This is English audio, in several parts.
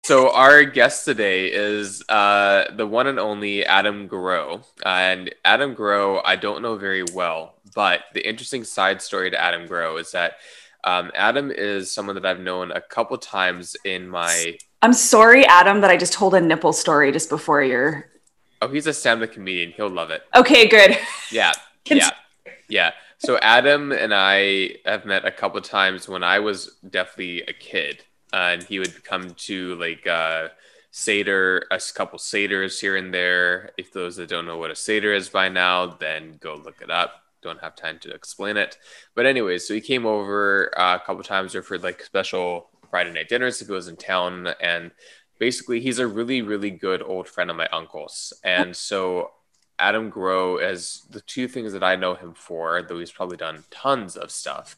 So our guest today is the one and only Adam Growe. And Adam Growe, I don't know very well, but the interesting side story to Adam Growe is that Adam is someone that I've known a couple times in my... I'm sorry, Adam, that I just told a nipple story just before your... Oh, he's a stand-up comedian. He'll love it. Okay, good. Yeah, yeah, yeah. So Adam and I have met a couple times when I was definitely a kid. And he would come to like Seder, a couple Seders here and there. If those that don't know what a Seder is by now, then go look it up. Don't have time to explain it. But anyways, so he came over a couple times for like special Friday night dinners if he was in town. And basically, he's a really, really good old friend of my uncle's. And so Adam Growe, as the two things that I know him for, though he's probably done tons of stuff.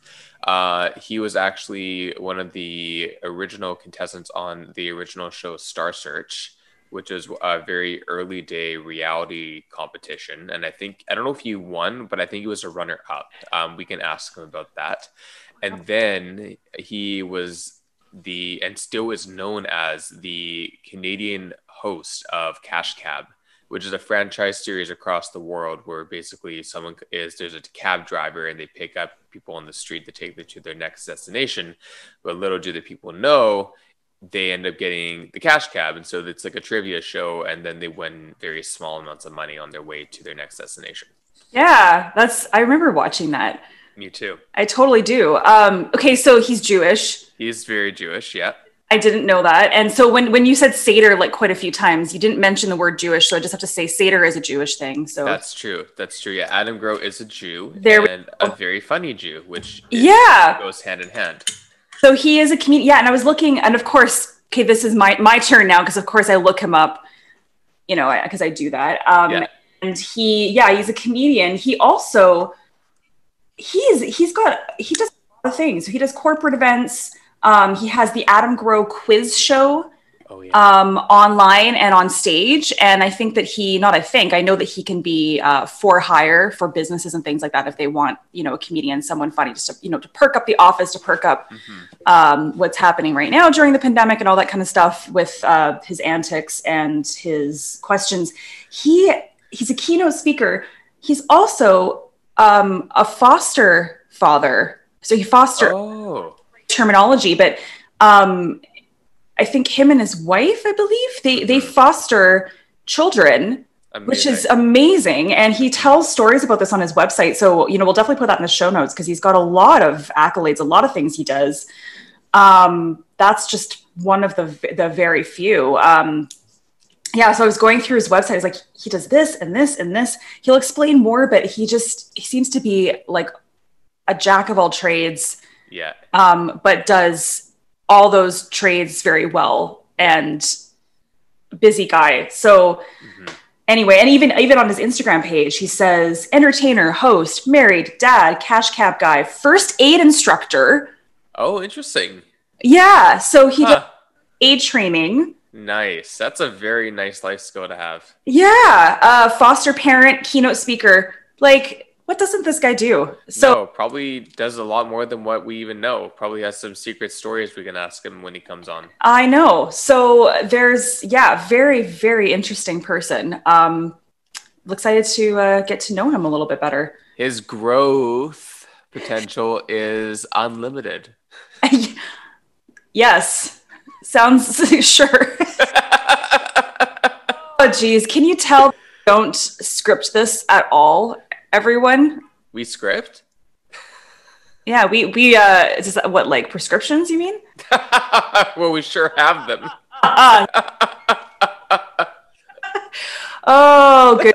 He was actually one of the original contestants on the original show Star Search, which is a very early day reality competition. And I don't know if he won, but I think he was a runner up. We can ask him about that. And then he was and still is known as the Canadian host of Cash Cab, which is a franchise series across the world where basically there's a cab driver and they pick up people on the street to take them to their next destination. But little do the people know, they end up getting the cash cab. And so it's like a trivia show, and then they win very small amounts of money on their way to their next destination. Yeah, I remember watching that. Me too. I totally do. Okay, so he's Jewish. He's very Jewish, yeah. I didn't know that. And so when you said Seder like quite a few times, you didn't mention the word Jewish, so I just have to say Seder is a Jewish thing. So That's true. Yeah, Adam Growe is a Jew and a very funny Jew, which goes hand in hand. So he is a comedian. Yeah, and I was looking, and of course, okay, this is my turn now because of course I look him up, because I do that. And he's a comedian. He also he does a lot of things. So he does corporate events. He has the Adam Growe quiz show online and on stage. And I think that I know that he can be for hire for businesses and things like that if they want, a comedian, someone funny, just to, to perk up the office, to perk up what's happening right now during the pandemic and all that kind of stuff with his antics and his questions. He's a keynote speaker. He's also a foster father. So he terminology, but I think him and his wife, I believe, they foster children, which is amazing. And he tells stories about this on his website. So, we'll definitely put that in the show notes because he's got a lot of accolades, a lot of things he does. That's just one of the very few. So I was going through his website. It's like, he does this and this and this. He'll explain more, but he seems to be like a jack of all trades. Yeah. But does all those trades very well, and busy guy. So anyway, and even on his Instagram page, he says entertainer, host, married, dad, cash cab guy, first aid instructor. Oh, interesting. Yeah. So he does aid training. Nice. That's a very nice life skill to have. Yeah. Foster parent, keynote speaker. Like, what doesn't this guy do? So probably does a lot more than what we even know. Probably has some secret stories we can ask him when he comes on. I know. So there's, very, very interesting person. Excited to get to know him a little bit better. His growth potential is unlimited. Yes. Sounds sure. Oh, geez. Can you tell don't script this at all? Everyone, we script. Yeah, we is this, what, like prescriptions? You mean? Well, we sure have them. Oh, good.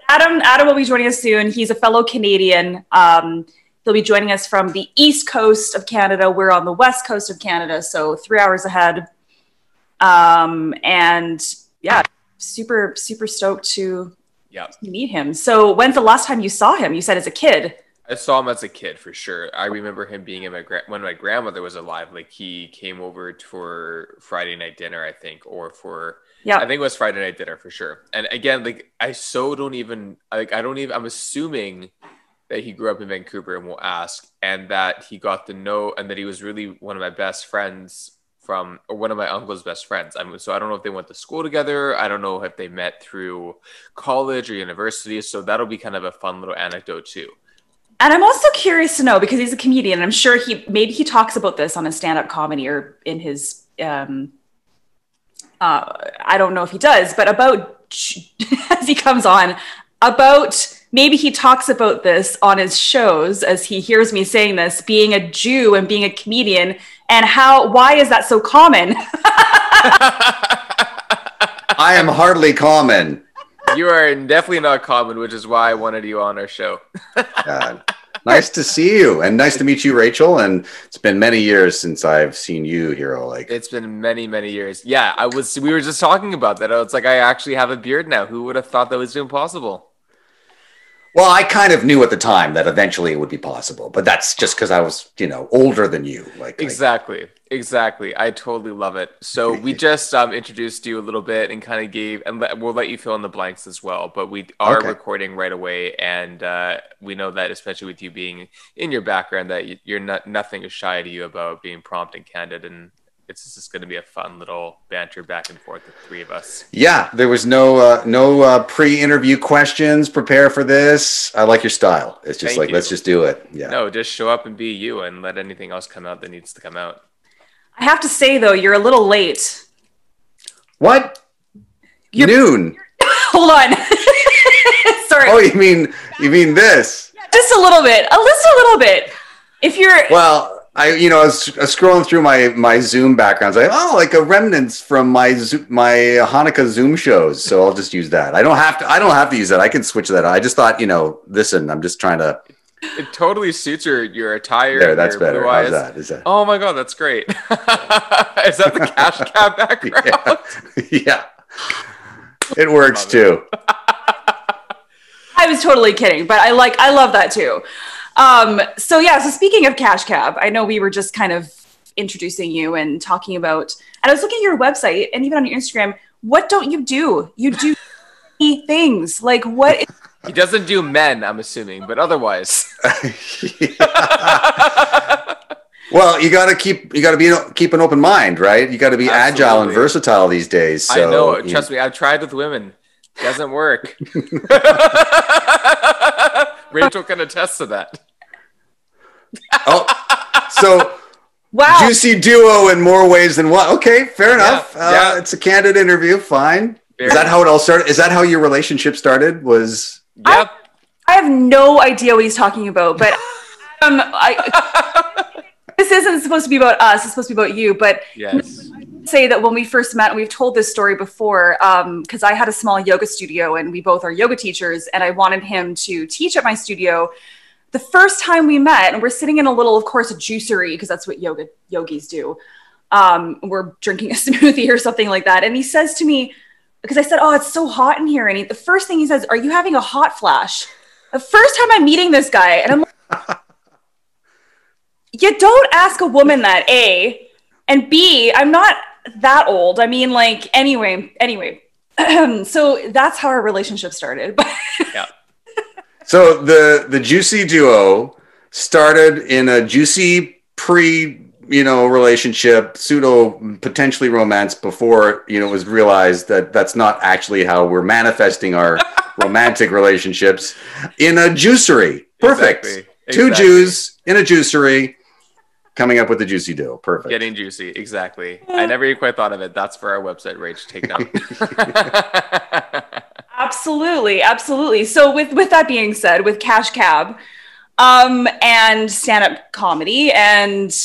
Adam will be joining us soon. He's a fellow Canadian. He'll be joining us from the east coast of Canada. We're on the west coast of Canada, so 3 hours ahead. And yeah, super stoked to meet him. So when's the last time you saw him? You said as a kid. I saw him as a kid for sure. I remember him being in when my grandmother was alive. Like, he came over for Friday night dinner, I think, I think it was Friday night dinner for sure. And again, like, I'm assuming that he grew up in Vancouver, and we'll ask, and that he got to know, and that he was really one of my best friends from one of my uncle's best friends. So I don't know if they went to school together. I don't know if they met through college or university. So that'll be kind of a fun little anecdote too. And I'm also curious to know, because he's a comedian, I'm sure maybe he talks about this on his stand-up comedy or in his, I don't know if he does, but about, as he comes on, maybe he talks about this on his shows as he hears me saying this, being a Jew and being a comedian, and why is that so common? I am hardly common. You are definitely not common, which is why I wanted you on our show. Nice to see you, and nice to meet you, Rachel. And it's been many years since I've seen you, Hiiro. It's been many, many years. Yeah, we were just talking about that. It's like, I actually have a beard now. Who would have thought that was impossible? Well, I kind of knew at the time that eventually it would be possible, but that's just because I was, older than you. Exactly. I totally love it. So we just introduced you a little bit and kind of we'll let you fill in the blanks as well. But we are recording right away, and we know that, especially with you being in your background, that nothing is shy to you about being prompt and candid, and it's just going to be a fun little banter back and forth with the three of us. Yeah, there was no pre-interview questions. Prepare for this. I like your style. It's just let's just do it. Yeah. No, just show up and be you, and let anything else come out that needs to come out. I have to say, though, you're a little late. What? Noon. Hold on. Sorry. Oh, you mean this? Yeah, just a little bit. Just a little bit. If you're... Well... I was scrolling through my Zoom backgrounds. Like a remnants from my Hanukkah Zoom shows. So I'll just use that. I don't have to use that. I can switch that. I just thought, listen, I'm just trying to. It totally suits your attire. There, that's better. How's that? Is that? Oh my God, that's great. Is that the cash cab background? Yeah. It works too. I was totally kidding, but I love that too. So speaking of cash cab, I know we were just kind of introducing you and talking about, and I was looking at your website and even on your Instagram, what don't you do? You do things like what? He doesn't do men, I'm assuming, but otherwise. Well, you got to keep an open mind, right? You got to be agile and versatile these days. So, I know. Trust me, I've tried with women. Doesn't work. Rachel can attest to that. Oh, so wow. Juicy duo in more ways than one. Okay, fair enough. Yeah. It's a candid interview. Fine. Is that how it all started? Is that how your relationship started? Yep. I have no idea what he's talking about, but this isn't supposed to be about us. It's supposed to be about you. But yes. Say that when we first met, and we've told this story before, because I had a small yoga studio and we both are yoga teachers, and I wanted him to teach at my studio. The first time we met, and we're sitting in a little, of course, a juicery, because that's what yogis do. We're drinking a smoothie or something like that. And he says to me, because I said, "Oh, it's so hot in here." And the first thing he says, "Are you having a hot flash?" The first time I'm meeting this guy, and I'm like, you don't ask a woman that, A, and B, I'm not that old. I mean, anyway. So that's how our relationship started. Yeah. So the juicy duo started in a juicy relationship, pseudo potentially romance before, it was realized that that's not actually how we're manifesting our romantic relationships in a juicery. Perfect. Exactly. Two Jews in a juicery. Coming up with the juicy duo. Perfect. Getting juicy. Exactly. I never even quite thought of it. That's for our website, Rach. Take note. Absolutely. So with that being said, with Cash Cab, and stand-up comedy, and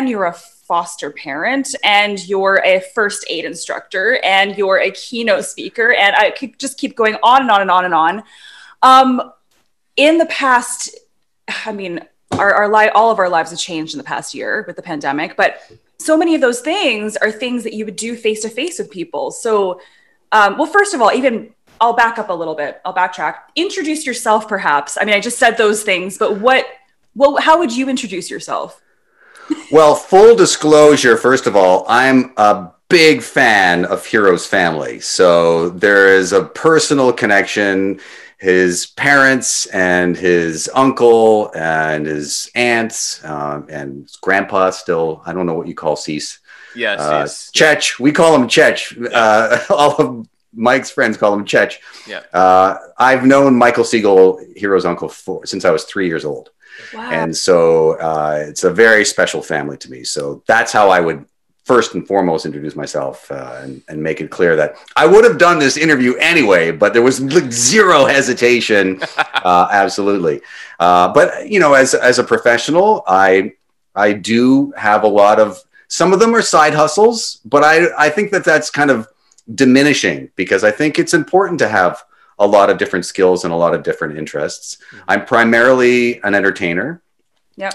you're a foster parent, and you're a first aid instructor, and you're a keynote speaker, and I could just keep going on and on and on and on. In the past, I mean, all of our lives have changed in the past year with the pandemic, but so many of those things are things that you would do face to face with people. So, well, first of all, I'll back up a little bit. I'll backtrack. Introduce yourself, perhaps. I mean, I just said those things, but how would you introduce yourself? Well, full disclosure, first of all, I'm a big fan of Hiiro's family. So there is a personal connection. his parents and his uncle and his aunts and his grandpa still. I don't know what you call Cease. Yes. Chech. We call him Chech. All of Mike's friends call him Chech. Yeah. I've known Michael Siegel, Hiiro's uncle, since I was 3 years old. Wow. And so it's a very special family to me. So that's how I would first and foremost introduce myself and make it clear that I would have done this interview anyway, but there was zero hesitation. Absolutely. But, you know, as a professional, I do have a lot of, some of them are side hustles, but I think that that's kind of diminishing because I think it's important to have a lot of different skills and a lot of different interests. I'm primarily an entertainer,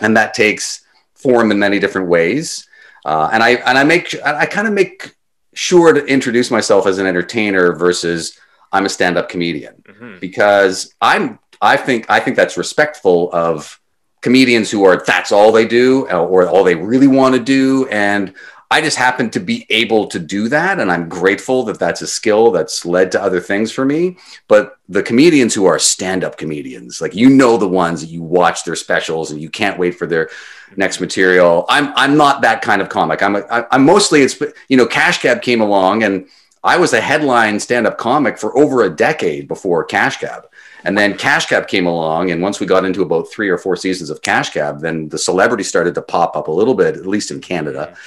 and that takes form in many different ways. And I kind of make sure to introduce myself as an entertainer versus I'm a stand-up comedian, because I think that's respectful of comedians who are, that's all they do or all they really want to do. And I just happen to be able to do that. And I'm grateful that that's a skill that's led to other things for me. But the comedians who are stand-up comedians, like, you know, the ones that you watch their specials and you can't wait for their next material. I'm not that kind of comic. I'm mostly, it's, you know, Cash Cab came along and I was a headline stand-up comic for over a decade before Cash Cab. And then Cash Cab came along, and once we got into about 3 or 4 seasons of Cash Cab, then the celebrity started to pop up a little bit, at least in Canada.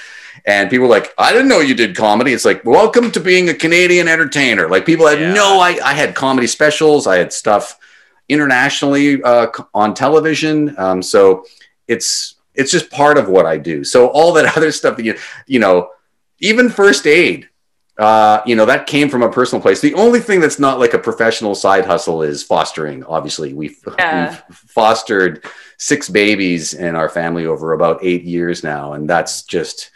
And people were like, I didn't know you did comedy. It's like, welcome to being a Canadian entertainer. Like, people had I had comedy specials. I had stuff internationally on television. So it's just part of what I do. So all that other stuff that you know, even first aid, you know, that came from a personal place. The only thing that's not like a professional side hustle is fostering. Obviously, we've fostered 6 babies in our family over about 8 years now. And that's just,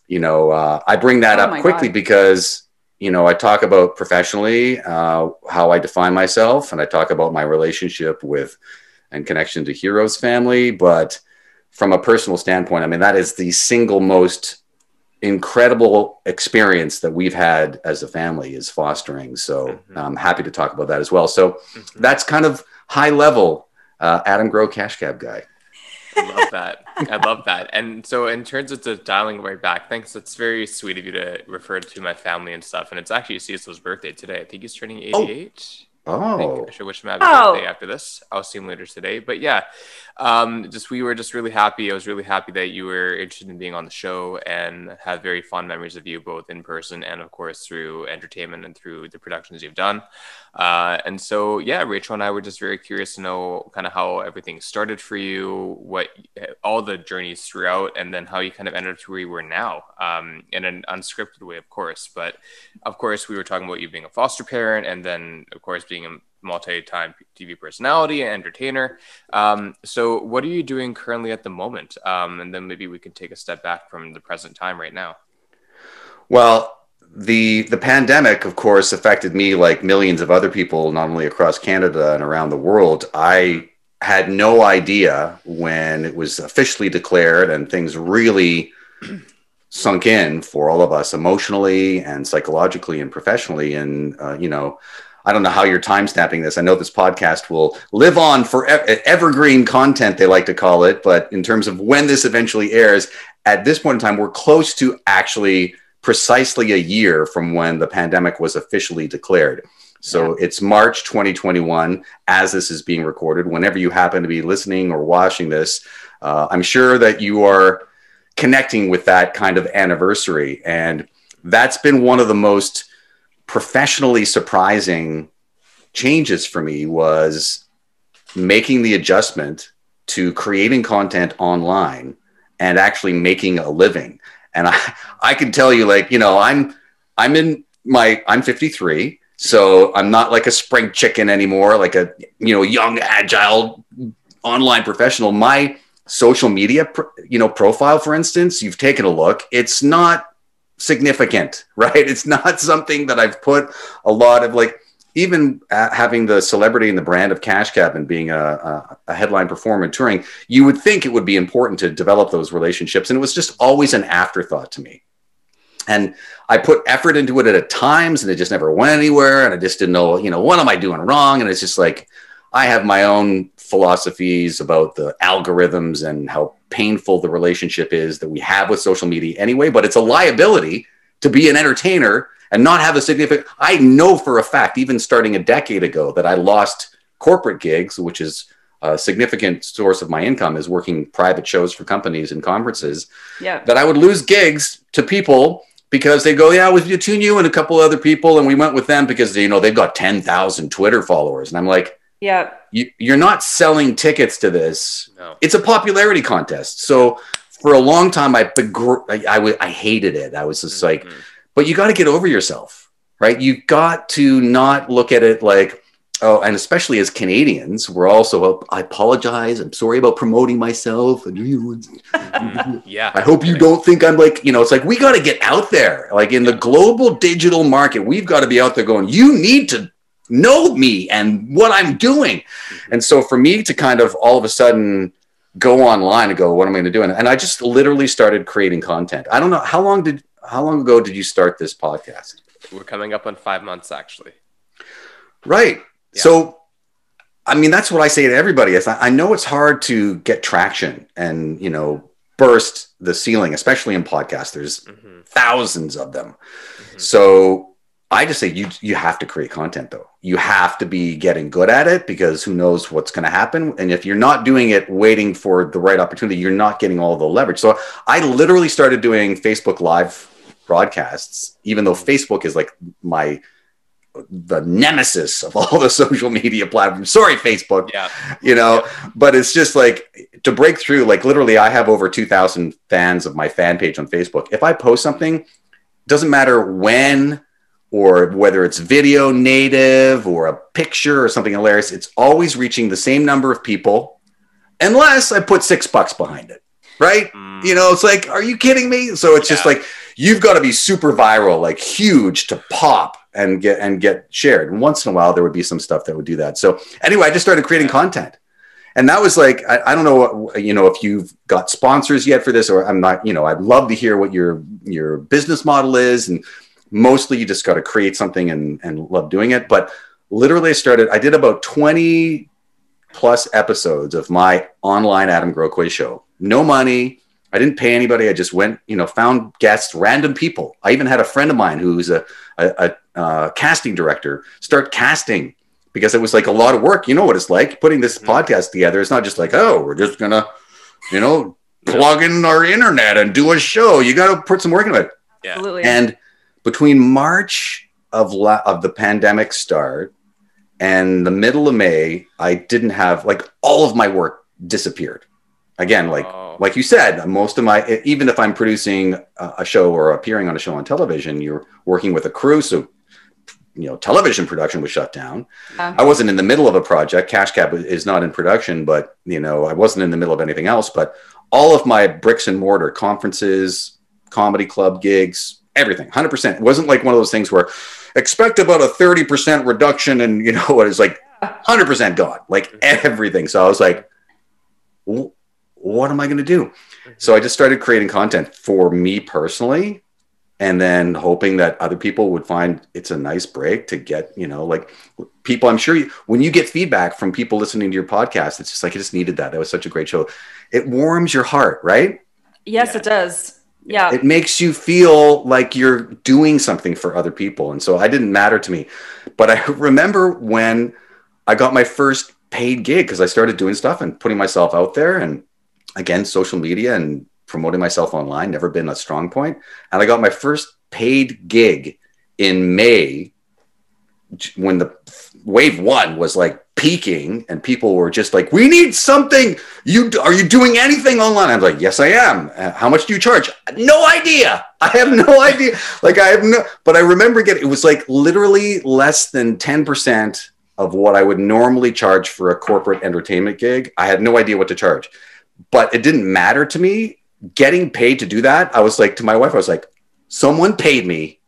you know, I bring that up quickly because, you know, I talk about professionally how I define myself, and I talk about my relationship with and connection to Hiiro's family. But from a personal standpoint, I mean, that is the single most incredible experience that we've had as a family, is fostering. So I'm happy to talk about that as well. So that's kind of high level Adam Growe Cash Cab guy. I love that. I love that. And so in terms of the dialing right back, thanks. It's very sweet of you to refer to my family and stuff. And it's actually Cecil's birthday today. I think he's turning 88. I should wish him happy birthday after this. I'll see him later today. But yeah, we were just really happy. I was really happy that you were interested in being on the show, and have very fond memories of you, both in person and of course through entertainment and through the productions you've done. And so, yeah, Rachel and I were just very curious to know kind of how everything started for you, what all the journeys throughout, and then how you kind of ended up to where you were now, in an unscripted way, of course. But of course, we were talking about you being a foster parent, and then of course being a multi-time TV personality and entertainer. So what are you doing currently at the moment? And then maybe we can take a step back from the present time right now. Well, the pandemic, of course, affected me like millions of other people, not only across Canada and around the world. I had no idea when it was officially declared and things really sunk in for all of us emotionally and psychologically and professionally. And, you know, I don't know how you're time stamping this. I know this podcast will live on for evergreen content, they like to call it. But in terms of when this eventually airs, at this point in time, we're close to actually precisely a year from when the pandemic was officially declared. So it's March 2021 as this is being recorded. Whenever you happen to be listening or watching this, I'm sure that you are connecting with that kind of anniversary. And that's been one of the most professionally surprising changes for me, was making the adjustment to creating content online and actually making a living. And I can tell you, like, you know, I'm 53, so I'm not like a spring chicken anymore, like a, you know, young, agile online professional. My social media, profile, for instance, you've taken a look. It's not significant, right? It's not something that I've put a lot of, like, even having the celebrity and the brand of Cash Cab and being a headline performer and touring, you would think it would be important to develop those relationships. And it was just always an afterthought to me. And I put effort into it at times and it just never went anywhere. And I just didn't know, what am I doing wrong? And it's just like, I have my own philosophies about the algorithms and how painful the relationship is that we have with social media anyway, but it's a liability to be an entertainer and not have a significant, I know for a fact, even starting a decade ago, that I lost corporate gigs, which is a significant source of my income, is working private shows for companies and conferences, that I would lose gigs to people because they go, yeah, it was between you and a couple other people. And we went with them because, they've got 10,000 Twitter followers. And I'm like, you're not selling tickets to this. No. It's a popularity contest. So for a long time, I hated it. I was just like, but you got to get over yourself, right? You got to not look at it like, oh, and especially as Canadians, we're also, I apologize. I'm sorry about promoting myself. I hope you don't think I'm like, it's like, we got to get out there. Like in the global digital market, we've got to be out there going, you need to know me and what I'm doing. And so for me to kind of all of a sudden go online and go, what am I going to do? And I just literally started creating content. I don't know. How long ago did you start this podcast? We're coming up on 5 months, actually. Right. Yeah. So, I mean, that's what I say to everybody. I know it's hard to get traction and, burst the ceiling, especially in podcasts. There's thousands of them. So I just say you have to create content, though. You have to be getting good at it because who knows what's going to happen. And if you're not doing it, waiting for the right opportunity, you're not getting all the leverage. So I literally started doing Facebook Live broadcasts, even though Facebook is like the nemesis of all the social media platforms. Sorry, Facebook, but it's just like to break through, like literally I have over 2,000 fans of my fan page on Facebook. If I post something, doesn't matter when or whether it's video native or a picture or something hilarious, it's always reaching the same number of people unless I put $6 behind it. Right. It's like, are you kidding me? So it's just like, you've got to be super viral, like huge to pop and get shared. And once in a while, there would be some stuff that would do that. So anyway, I just started creating content. And that was like, I don't know, if you've got sponsors yet for this, or I'm not, I'd love to hear what your business model is. And mostly you just got to create something and love doing it. But literally I did about 20 plus episodes of my online Adam Growe quiz show. No money. I didn't pay anybody. I just went, found guests, random people. I even had a friend of mine who's a casting director start casting because it was like a lot of work. You know what it's like putting this podcast together. It's not just like, oh, we're just going to, plug in our internet and do a show. You got to put some work into it. Yeah. Absolutely. And between March of the pandemic start and the middle of May, I didn't have all of my work disappeared. Again, like you said, most of my, even if I'm producing a show or appearing on a show on television, you're working with a crew. So, television production was shut down. I wasn't in the middle of a project. Cash Cab is not in production, but, I wasn't in the middle of anything else. But all of my bricks and mortar conferences, comedy club gigs, everything, 100%. It wasn't like one of those things where expect about a 30% reduction and, what is like 100% gone, like everything. So I was like, what am I going to do? So I just started creating content for me personally, and then hoping that other people would find it's a nice break to get, people. I'm sure when you get feedback from people listening to your podcast, it's just like, I just needed that. That was such a great show. It warms your heart, right? Yes, it does. Yeah. It makes you feel like you're doing something for other people. And so it didn't matter to me. But I remember when I got my first paid gig, because I started doing stuff and putting myself out there, and again, social media and promoting myself online, never been a strong point. And I got my first paid gig in May when the wave one was like peaking and people were just like, we need something. Are you doing anything online? I was like, yes, I am. How much do you charge? No idea. I have no idea. But I remember it was like literally less than 10% of what I would normally charge for a corporate entertainment gig. I had no idea what to charge. But it didn't matter to me. Getting paid to do that, I was like, to my wife, I was like, someone paid me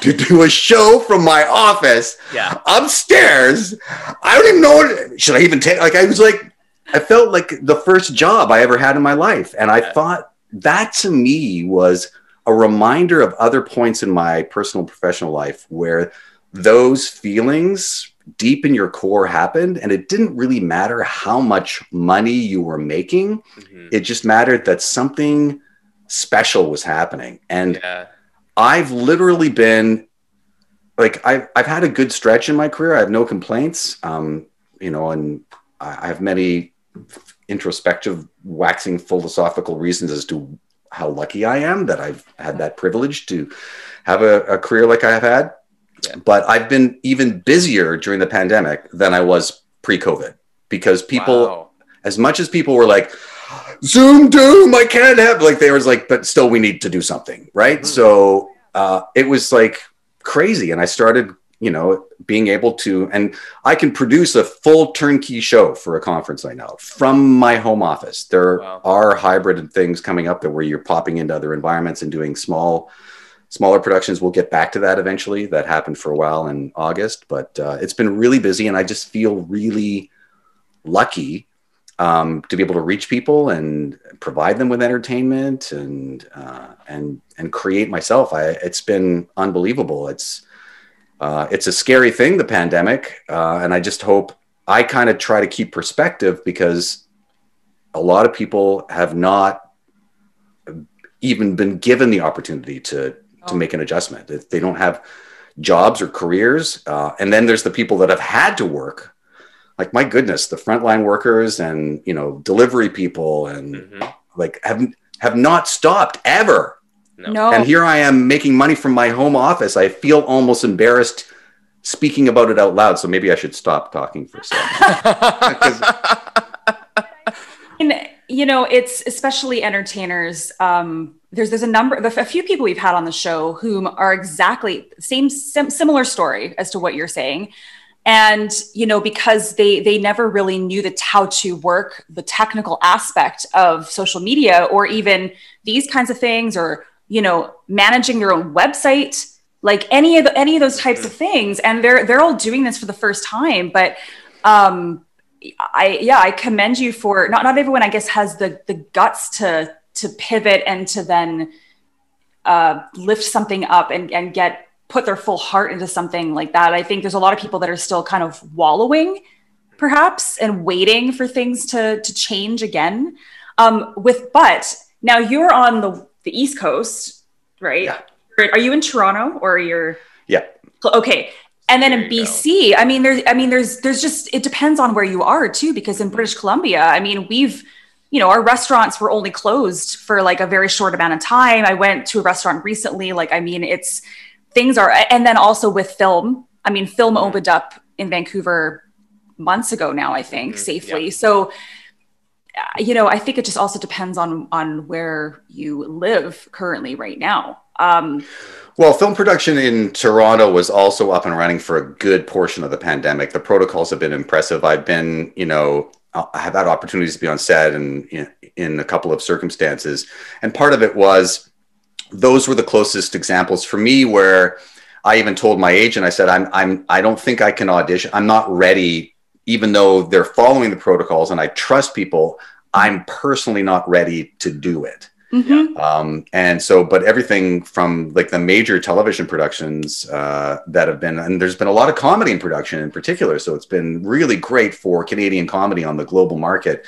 to do a show from my office upstairs. I don't even know should I even take, I felt like the first job I ever had in my life. And I thought that to me was a reminder of other points in my personal and professional life where those feelings deep in your core happened, and it didn't really matter how much money you were making. It just mattered that something special was happening. And I've literally been like, I've had a good stretch in my career. I have no complaints, you know, and I have many introspective, waxing philosophical reasons as to how lucky I am that I've had that privilege to have a career like I have had. But I've been even busier during the pandemic than I was pre-COVID, because people, as much as people were like, Zoom doom, I can't have, like, they was like, but still we need to do something, right? So it was like crazy. And I started, you know, being able to, and I can produce a full turnkey show for a conference right now from my home office. There are hybrid things coming up that where you're popping into other environments and doing smaller productions. We'll get back to that eventually. That happened for a while in August, but it's been really busy, and I just feel really lucky to be able to reach people and provide them with entertainment and create myself. It's been unbelievable. It's a scary thing, the pandemic, and I just hope I kind of try to keep perspective, because a lot of people have not even been given the opportunity to make an adjustment. If they don't have jobs or careers, and then there's the people that have had to work, like, my goodness, the frontline workers and, you know, delivery people and like have not stopped ever. No. And here I am making money from my home office. I feel almost embarrassed speaking about it out loud. So maybe I should stop talking for a second. And, you know, it's especially entertainers. There's a few people we've had on the show whom are exactly similar story as to what you're saying. And, you know, because they never really knew how to work the technical aspect of social media, or even these kinds of things, or, you know, managing their own website, like any of those types of things. And they're all doing this for the first time. But I commend you for not everyone, I guess, has the guts to pivot and to then lift something up and put their full heart into something like that. I think there's a lot of people that are still kind of wallowing, perhaps, and waiting for things to change again. But now you're on the East Coast, right? Yeah. Are you in Toronto, or you're? Yeah. Okay. And then in BC, there's just, it depends on where you are too, because in British Columbia, I mean, our restaurants were only closed for like a very short amount of time. I went to a restaurant recently. Like, I mean, and then also with film, I mean, film opened up in Vancouver months ago now, I think, safely. Yeah. So, you know, I think it just also depends on where you live currently right now. Well, film production in Toronto was also up and running for a good portion of the pandemic. The protocols have been impressive. I've been, you know, I have had opportunities to be on set and in a couple of circumstances. And part of it was, those were the closest examples for me where I even told my agent, I said, I don't think I can audition. I'm not ready, even though they're following the protocols and I trust people, I'm personally not ready to do it. And so, but everything from like the major television productions that have been, and there's been a lot of comedy in production in particular. So it's been really great for Canadian comedy on the global market.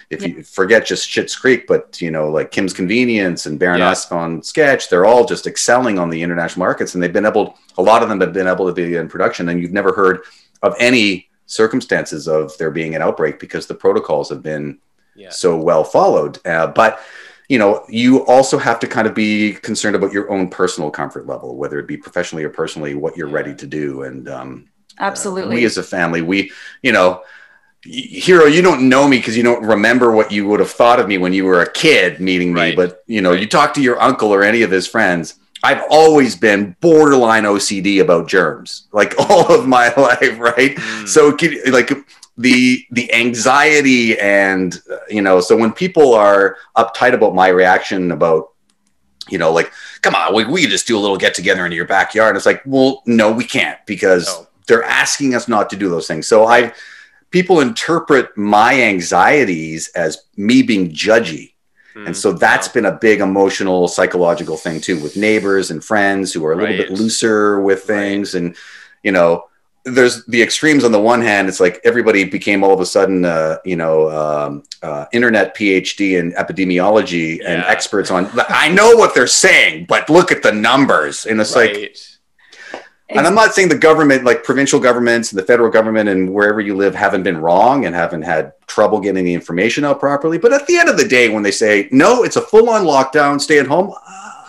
If you forget just Schitt's Creek, but, you know, like Kim's Convenience and Baroness on Sketch, they're all just excelling on the international markets. And a lot of them have been able to be in production, and you've never heard of any circumstances of there being an outbreak because the protocols have been so well followed. But you know, you also have to kind of be concerned about your own personal comfort level, whether it be professionally or personally, what you're ready to do. And absolutely, we as a family, you know, Hiiro, you don't know me because you don't remember what you would have thought of me when you were a kid meeting me. But, you know, you talk to your uncle or any of his friends. I've always been borderline OCD about germs, like all of my life, right? So, like, the anxiety and, you know, so when people are uptight about my reaction about, you know, like, come on, we can just do a little get together in your backyard. And it's like, well, no, we can't, because they're asking us not to do those things. So people interpret my anxieties as me being judgy. And so that's been a big emotional, psychological thing too, with neighbors and friends who are a little bit looser with things. And, you know, there's the extremes. On the one hand, it's like everybody became all of a sudden, internet PhD in epidemiology and experts on, I know what they're saying, but look at the numbers. And it's like, and I'm not saying the government, like provincial governments and the federal government and wherever you live, haven't been wrong and haven't had trouble getting the information out properly. But at the end of the day, when they say, no, it's a full-on lockdown, stay at home,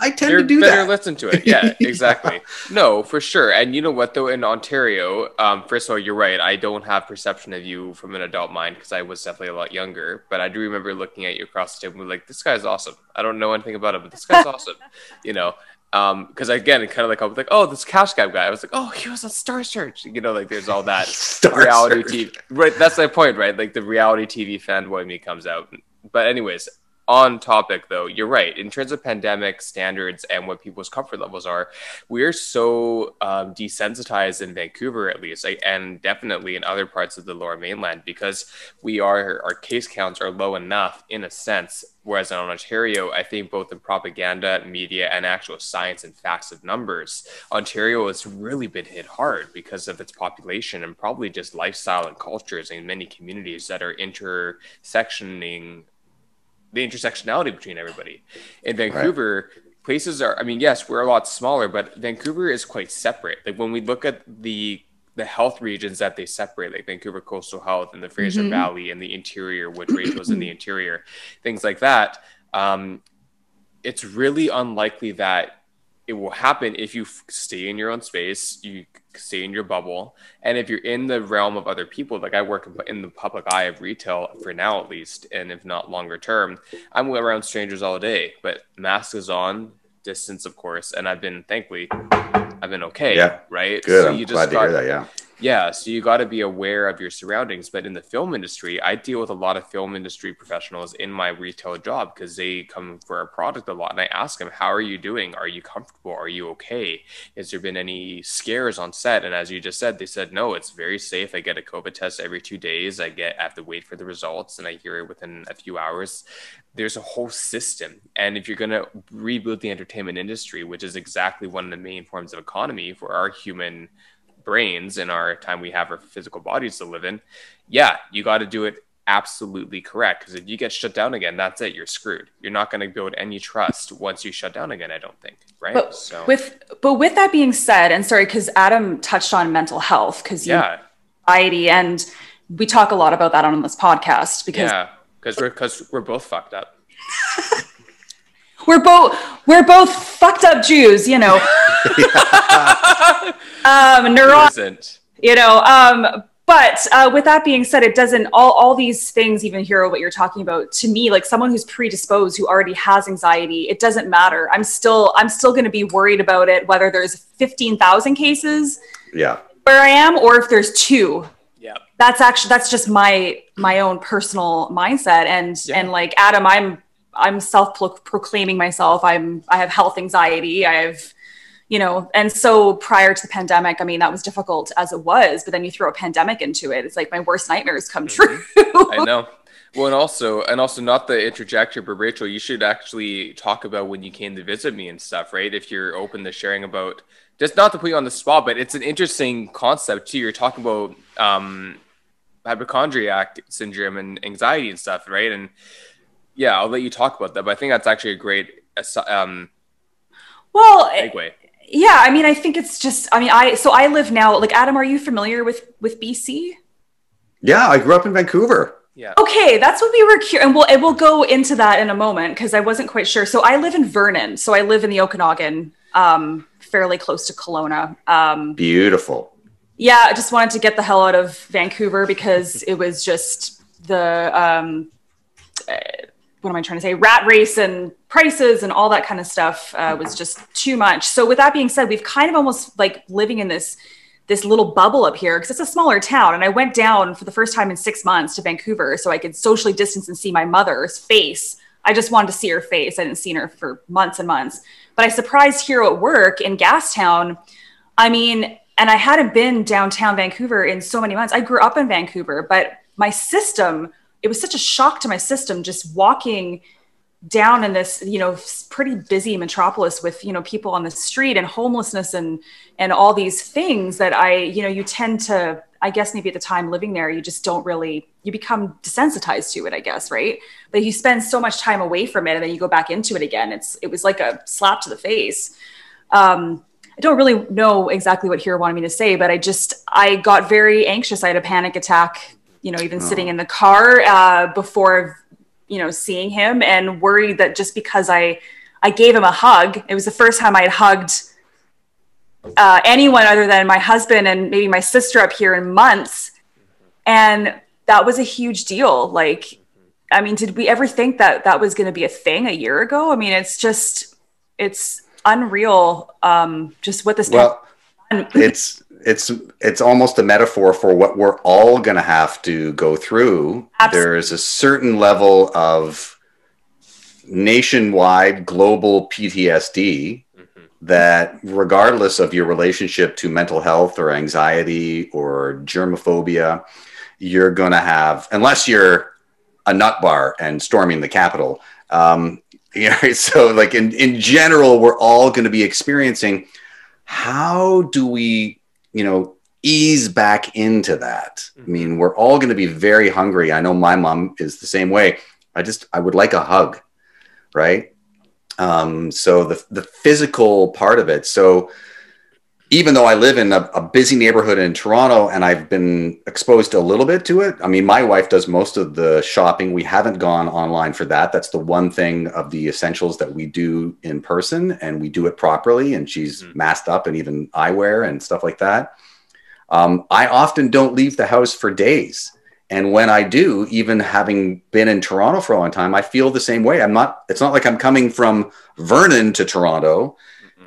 I tend to do that. Listen to it. Yeah, exactly. No, for sure. And you know what, though, in Ontario, first of all, you're right. I don't have perception of you from an adult mind because I was definitely a lot younger. But I do remember looking at you across the table and like, this guy's awesome. I don't know anything about him, but this guy's awesome. You know? Because again, kind of like I was like, oh, this Cash Cab guy. I was like, oh, he was on Star Search. You know, like there's all that reality TV. Right, that's my point, right? Like the reality TV fanboy me comes out. But anyways, on topic though, you're right. In terms of pandemic standards and what people's comfort levels are, we're so desensitized in Vancouver, at least, and definitely in other parts of the Lower Mainland, because our case counts are low enough in a sense. Whereas in Ontario, I think both in propaganda, media, and actual science and facts of numbers, Ontario has really been hit hard because of its population and probably just lifestyle and cultures in many communities that are intersectioning the intersectionality between everybody. In Vancouver, places are, I mean, yes, we're a lot smaller, but Vancouver is quite separate. Like when we look at the health regions that they separate, like Vancouver Coastal Health and the Fraser Valley and the interior, which Rachel's in the interior, things like that, it's really unlikely that it will happen if you stay in your own space, you stay in your bubble. And if you're in the realm of other people, like I work in the public eye of retail for now, at least, and if not longer term, I'm around strangers all day, but mask is on, distance, of course. And thankfully, I've been okay. Yeah. Right. Good. So I'm glad to hear that. Yeah. Yeah, so you got to be aware of your surroundings. But in the film industry, I deal with a lot of film industry professionals in my retail job because they come for our product a lot. And I ask them, how are you doing? Are you comfortable? Are you okay? Has there been any scares on set? And as you just said, they said, no, it's very safe. I get a COVID test every 2 days. I have to wait for the results and I hear it within a few hours. There's a whole system. And if you're going to rebuild the entertainment industry, which is exactly one of the main forms of economy for our human brains in our time we have our physical bodies to live in, you got to do it absolutely correct, because if you get shut down again, that's it, you're screwed. You're not going to build any trust once you shut down again, I don't think, right? But with that being said, and sorry, because Adam touched on mental health, because anxiety, and we talk a lot about that on this podcast because we're both fucked up. We're both fucked up Jews, you know. You know, but with that being said, it doesn't, all these things, even Hiiro, what you're talking about, to me, like someone who's predisposed, who already has anxiety, it doesn't matter. I'm still going to be worried about it, whether there's 15,000 cases where I am, or if there's 2. Yeah. That's just my own personal mindset. And like Adam, I'm self-proclaiming myself. I have health anxiety. I have, you know, and so prior to the pandemic, I mean, that was difficult as it was, but then you throw a pandemic into it. It's like my worst nightmares come true. I know. Well, and also not the interjector, but Rachel, you should actually talk about when you came to visit me and stuff, right? If you're open to sharing about, just not to put you on the spot, but it's an interesting concept too. You're talking about hypochondriac syndrome and anxiety and stuff, right? And yeah, I'll let you talk about that, but I think that's actually a great segue. Yeah, I mean, I think it's just, I mean, I live now, like Adam, are you familiar with BC? Yeah, I grew up in Vancouver. Yeah. Okay, that's what we were curious, and we'll go into that in a moment because I wasn't quite sure. So I live in Vernon, so I live in the Okanagan, fairly close to Kelowna. Beautiful. Yeah, I just wanted to get the hell out of Vancouver because it was just the what am I trying to say? Rat race and prices and all that kind of stuff was just too much. So with that being said, we've kind of almost like living in this little bubble up here because it's a smaller town. And I went down for the first time in 6 months to Vancouver so I could socially distance and see my mother's face. I just wanted to see her face. I didn't see her for months and months. But I surprised Hiiro at work in Gastown. I mean, and I hadn't been downtown Vancouver in so many months. I grew up in Vancouver, but my system, it was such a shock to my system just walking down in this, pretty busy metropolis with, people on the street and homelessness and all these things that you tend to, I guess maybe at the time living there, you just don't really, you become desensitized to it, I guess, right? But you spend so much time away from it and then you go back into it again. It was like a slap to the face. I don't really know exactly what Hiiro wanted me to say, but I got very anxious. I had a panic attack, even sitting in the car before, seeing him, and worried that just because I gave him a hug, it was the first time I had hugged anyone other than my husband and maybe my sister up here in months. And that was a huge deal. Like, I mean, did we ever think that that was going to be a thing a year ago? I mean, it's unreal. Just what this. Well, it's almost a metaphor for what we're all going to have to go through. Absolutely. There's a certain level of nationwide global PTSD that, regardless of your relationship to mental health or anxiety or germophobia, you're going to have, unless you're a nut bar and storming the Capitol. So like in general, we're all going to be experiencing, how do we, ease back into that? I mean, we're all going to be very hungry. I know my mom is the same way. I would like a hug. Right. So the physical part of it. So even though I live in a busy neighborhood in Toronto and I've been exposed a little bit to it, I mean, my wife does most of the shopping. We haven't gone online for that. That's the one thing of the essentials that we do in person, and we do it properly. And she's masked up and even eyewear and stuff like that. I often don't leave the house for days. And when I do, even having been in Toronto for a long time, I feel the same way. It's not like I'm coming from Vernon to Toronto.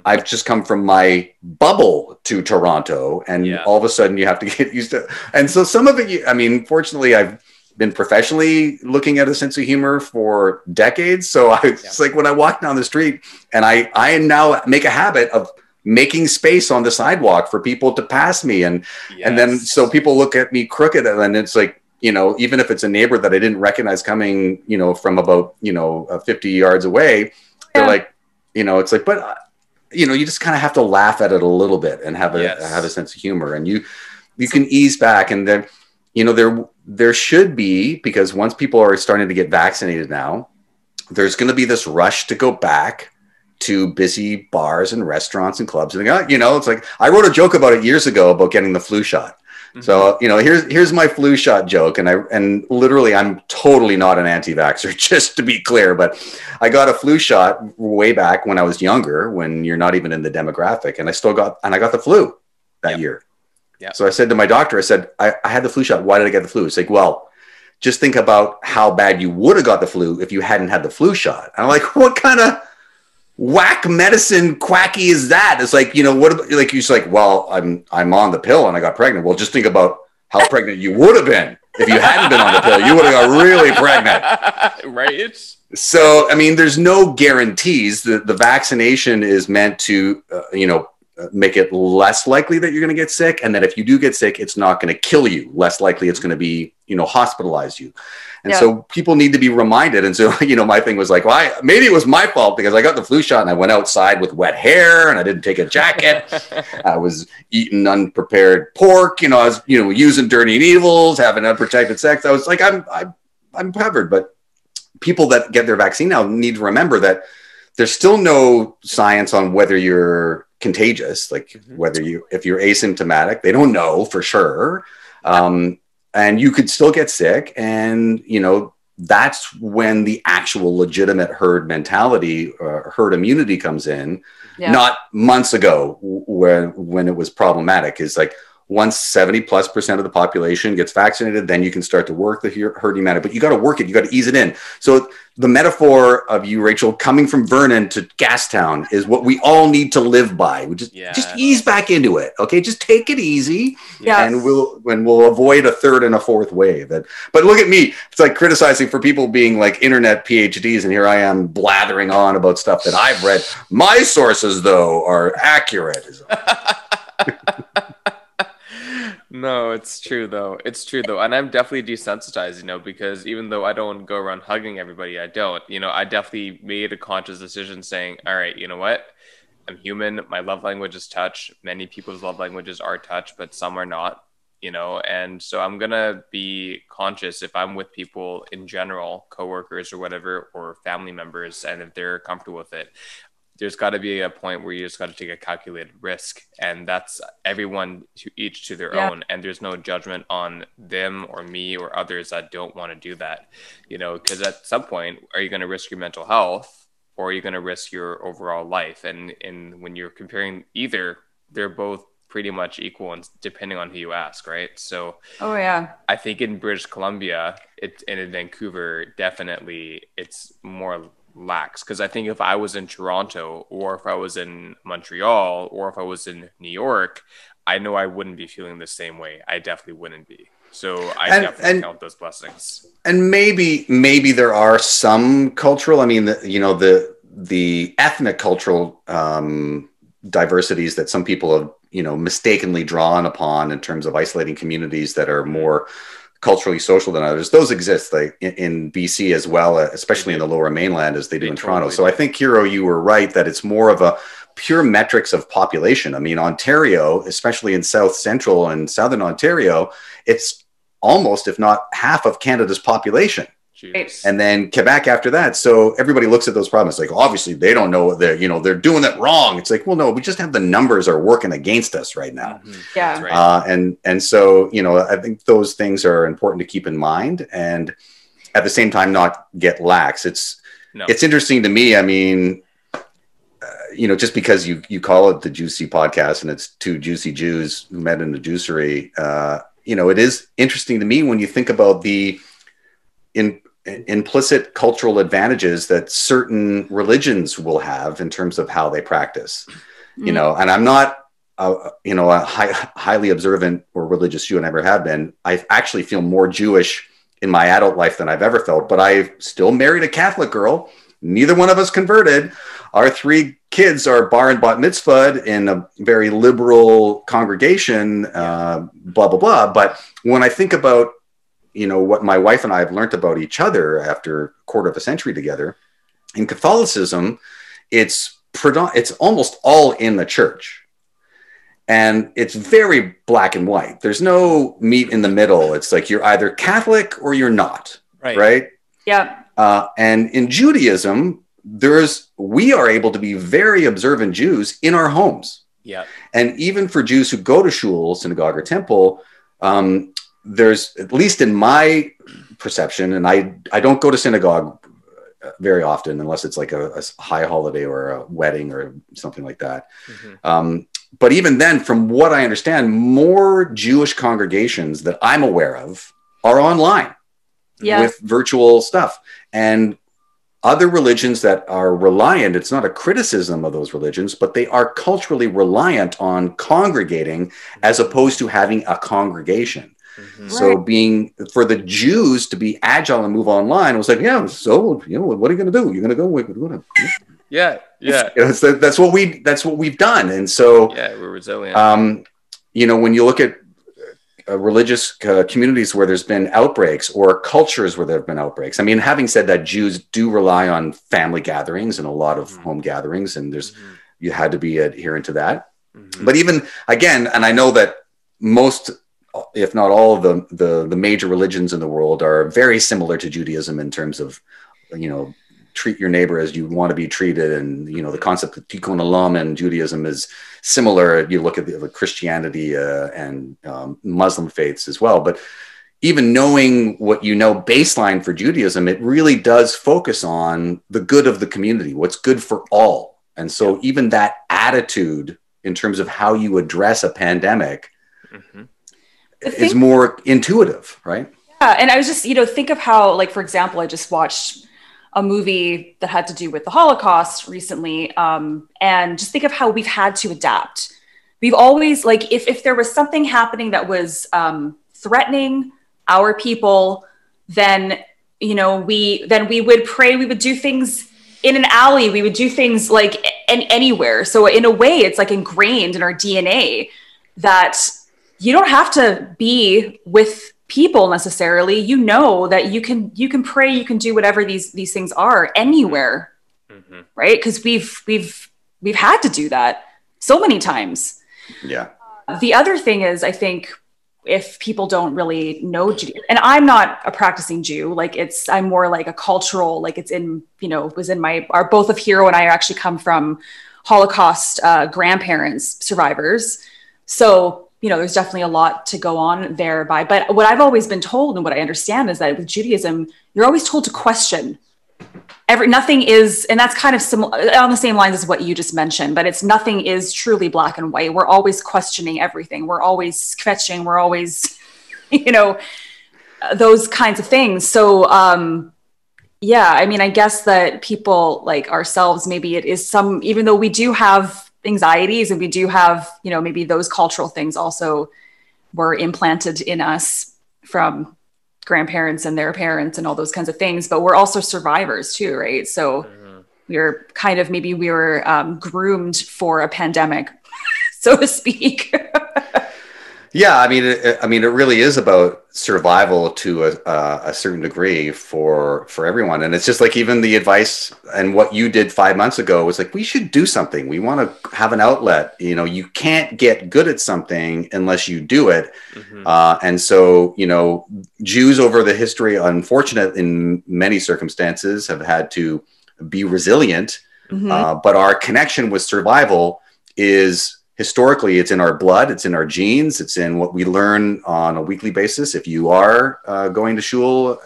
I've just come from my bubble to Toronto, and all of a sudden you have to get used to. And so some of it, fortunately, I've been professionally looking at a sense of humor for decades. So it's like when I walk down the street, and I now make a habit of making space on the sidewalk for people to pass me. And then, so people look at me crooked, and then it's like, even if it's a neighbor that I didn't recognize coming, from about, 50 yards away, they're like, it's like, but you just kind of have to laugh at it a little bit and have a sense of humor, and you can ease back. And then, there should be, because once people are starting to get vaccinated now, there's going to be this rush to go back to busy bars and restaurants and clubs. And it's like, I wrote a joke about it years ago about getting the flu shot. So, here's my flu shot joke. And literally, I'm totally not an anti-vaxxer, just to be clear, but I got a flu shot way back when I was younger, when you're not even in the demographic, and I got the flu that year. Yeah. So I said to my doctor, I had the flu shot. Why did I get the flu? It's like, well, just think about how bad you would have got the flu if you hadn't had the flu shot. And I'm like, what kind of whack medicine quacky is that? It's like, what about, like, you're just like, well, I'm on the pill and I got pregnant. Well, just think about how pregnant you would have been if you hadn't been on the pill. You would have got really pregnant. Right. So, there's no guarantees. The vaccination is meant to, make it less likely that you're going to get sick. And that if you do get sick, it's not going to kill you. Less likely it's going to be, hospitalize you. And so people need to be reminded. And so, my thing was like, well, maybe it was my fault because I got the flu shot and I went outside with wet hair and I didn't take a jacket. I was eating unprepared pork, I was, using dirty needles, having unprotected sex. I was like, I'm covered. But people that get their vaccine now need to remember that there's still no science on whether you're contagious, like if you're asymptomatic, they don't know for sure. And you could still get sick. And, that's when the actual legitimate herd mentality or herd immunity comes in, not months ago when it was problematic. Is like, once 70+% of the population gets vaccinated, then you can start to work the herd immunity, but you got to work it. You got to ease it in. So the metaphor of you, Rachel, coming from Vernon to Gastown is what we all need to live by. We just ease back into it. Okay. Just take it easy and we'll avoid a third and a fourth wave. But look at me. It's like criticizing for people being like internet PhDs. And here I am blathering on about stuff that I've read. My sources though are accurate. No, it's true though. It's true though. And I'm definitely desensitized, you know, because even though I don't go around hugging everybody, I don't, you know, I definitely made a conscious decision saying, all right, you know what? I'm human. My love language is touch. Many people's love languages are touch, but some are not, you know, and so I'm going to be conscious if I'm with people in general, coworkers or whatever, or family members, and if they're comfortable with it. There's got to be a point where you just got to take a calculated risk, and that's everyone to each to their own, and there's no judgment on them or me or others that don't want to do that, you know, because at some point, are you going to risk your mental health or are you going to risk your overall life? And when you're comparing either, they're both pretty much equal, and depending on who you ask, right? So I think in British Columbia and in Vancouver, definitely it's more lax, because I think if I was in Toronto or if I was in Montreal or if I was in New York, I know I wouldn't be feeling the same way. I definitely wouldn't be. So I definitely count those blessings. And maybe there are some cultural, I mean, the ethnic cultural diversities that some people have, you know, mistakenly drawn upon in terms of isolating communities that are more culturally social than others. Those exist, like in BC as well, especially in the Lower Mainland, as they do in Toronto. So I think, Hiiro, you were right that it's more of a pure metrics of population. I mean, Ontario, especially in South Central and Southern Ontario, it's almost, if not half of Canada's population. Jeez. And then Quebec after that. So everybody looks at those problems like, obviously they don't know what they're doing it wrong. It's like, well, no, we just have the numbers are working against us right now. Mm-hmm. Yeah. That's right. And so, you know, I think those things are important to keep in mind, and at the same time, not get lax. It's interesting to me. I mean, you know, just because you call it the Juicy Podcast and it's two juicy Jews who met in the juicery, you know, it is interesting to me when you think about the implicit cultural advantages that certain religions will have in terms of how they practice, you know, and I'm not, you know, a highly observant or religious Jew, and never have been. I actually feel more Jewish in my adult life than I've ever felt, but I still married a Catholic girl. Neither one of us converted. Our 3 kids are bar and bat mitzvahed in a very liberal congregation, blah, blah, blah. But when I think about, you know, what my wife and I have learned about each other after a quarter of a century together, in Catholicism, it's almost all in the church. And it's very black and white. There's no meat in the middle. It's like you're either Catholic or you're not. Right? Yeah. And in Judaism, we are able to be very observant Jews in our homes. Yeah. And even for Jews who go to shul, synagogue, or temple, there's, at least in my perception, and I don't go to synagogue very often unless it's like a high holiday or a wedding or something like that. Mm-hmm. But even then, from what I understand, more Jewish congregations that I'm aware of are online with virtual stuff. And other religions that are reliant, it's not a criticism of those religions, but they are culturally reliant on congregating as opposed to having a congregation. Mm-hmm. So being, for the Jews to be agile and move online, it was like, yeah, so, you know, what are you going to do? You're going to go. Yeah. Yeah. That's what we've done. And so, yeah, we're resilient. You know, when you look at religious communities where there's been outbreaks, or cultures where there have been outbreaks. I mean, having said that, Jews do rely on family gatherings and a lot of home gatherings, and you had to be adherent to that. Mm-hmm. But even again, and I know that most, if not all of the major religions in the world are very similar to Judaism in terms of, you know, treat your neighbor as you want to be treated. And, you know, the concept of tikkun olam in Judaism is similar. You look at the Christianity and Muslim faiths as well. But even knowing what you know baseline for Judaism, it really does focus on the good of the community, what's good for all. And so even that attitude in terms of how you address a pandemic is more intuitive, right? Yeah. And I was just, you know, think of how, like, for example, I just watched a movie that had to do with the Holocaust recently. And just think of how we've had to adapt. We've always, like, if there was something happening that was threatening our people, then, you know, we would pray, we would do things in an alley, we would do things like anywhere. So in a way, it's like ingrained in our DNA that you don't have to be with people necessarily. You know that you can pray, you can do whatever these things are anywhere, right? Because we've had to do that so many times. Yeah. The other thing is, I think, if people don't really know Judaism, and I'm not a practicing Jew, like I'm more like a cultural, like it's in, it was in both of Hiiro and I actually come from Holocaust grandparents, survivors. So, there's definitely a lot to go on there but what I've always been told and what I understand is that with Judaism, you're always told to question. Nothing is, and that's kind of similar on the same lines as what you just mentioned, but nothing is truly black and white. We're always questioning everything. We're always kvetching. We're always, those kinds of things. So, I guess that people like ourselves, maybe it is even though we do have anxieties and we do have, maybe those cultural things also were implanted in us from grandparents and their parents and all those kinds of things, but we're also survivors too, right? So we're kind of, maybe we were groomed for a pandemic, so to speak. Yeah, I mean, it really is about survival to a certain degree for everyone, and it's just like even the advice and what you did 5 months ago was like, we should do something. We want to have an outlet. You can't get good at something unless you do it, and so Jews over the history, unfortunate in many circumstances, have had to be resilient, but our connection with survival is. Historically, it's in our blood, it's in our genes, it's in what we learn on a weekly basis. If you are going to shul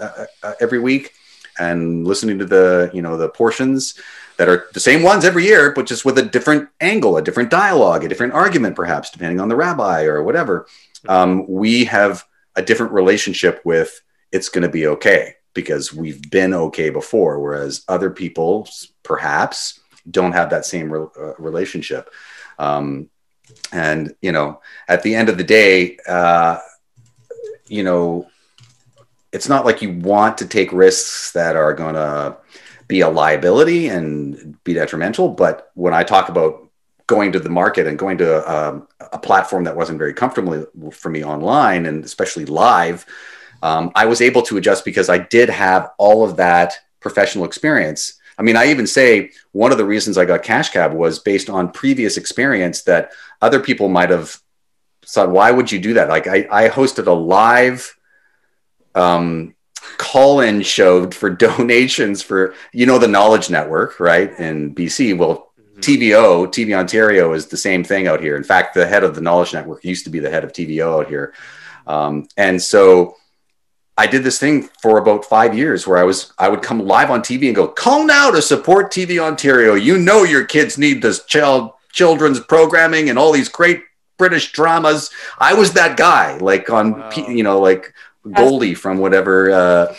every week and listening to the portions that are the same ones every year, but just with a different angle, a different dialogue, a different argument, perhaps, depending on the rabbi or whatever, we have a different relationship with it's going to be okay because we've been okay before, whereas other people perhaps don't have that same relationship. And, at the end of the day, it's not like you want to take risks that are going to be a liability and be detrimental. But when I talk about going to the market and going to a platform that wasn't very comfortable for me online, and especially live, I was able to adjust because I did have all of that professional experience. I mean, I even say one of the reasons I got Cash Cab was based on previous experience that other people might have thought, why would you do that? Like I hosted a live call-in show for donations for, the Knowledge Network, right? In BC. Well, TV Ontario is the same thing out here. In fact, the head of the Knowledge Network used to be the head of TVO out here. And so I did this thing for about 5 years where I would come live on TV and go, call now to support TV Ontario. Your kids need this children's programming and all these great British dramas. I was that guy, like on, like Goldie from whatever.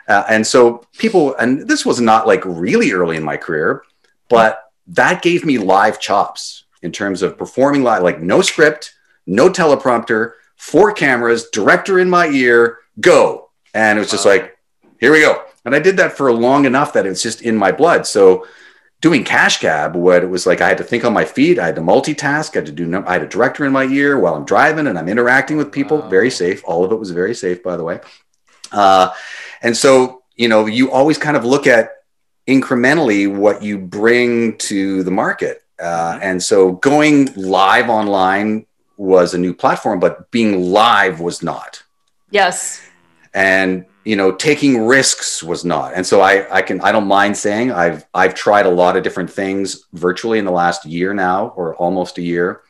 And so people, and this was not like really early in my career, but that gave me live chops in terms of performing live, like no script, no teleprompter, 4 cameras, director in my ear, go. And it was just like, here we go. And I did that for long enough that it's just in my blood. So doing Cash Cab, what it was like, I had to think on my feet. I had to multitask. I had a director in my ear while I'm driving and I'm interacting with people. Very safe. All of it was very safe, by the way. And so, you always kind of look at incrementally what you bring to the market. And so going live online was a new platform, but being live was not. Yes. And, taking risks was not. And so I don't mind saying I've tried a lot of different things virtually in the last year now, or almost a year,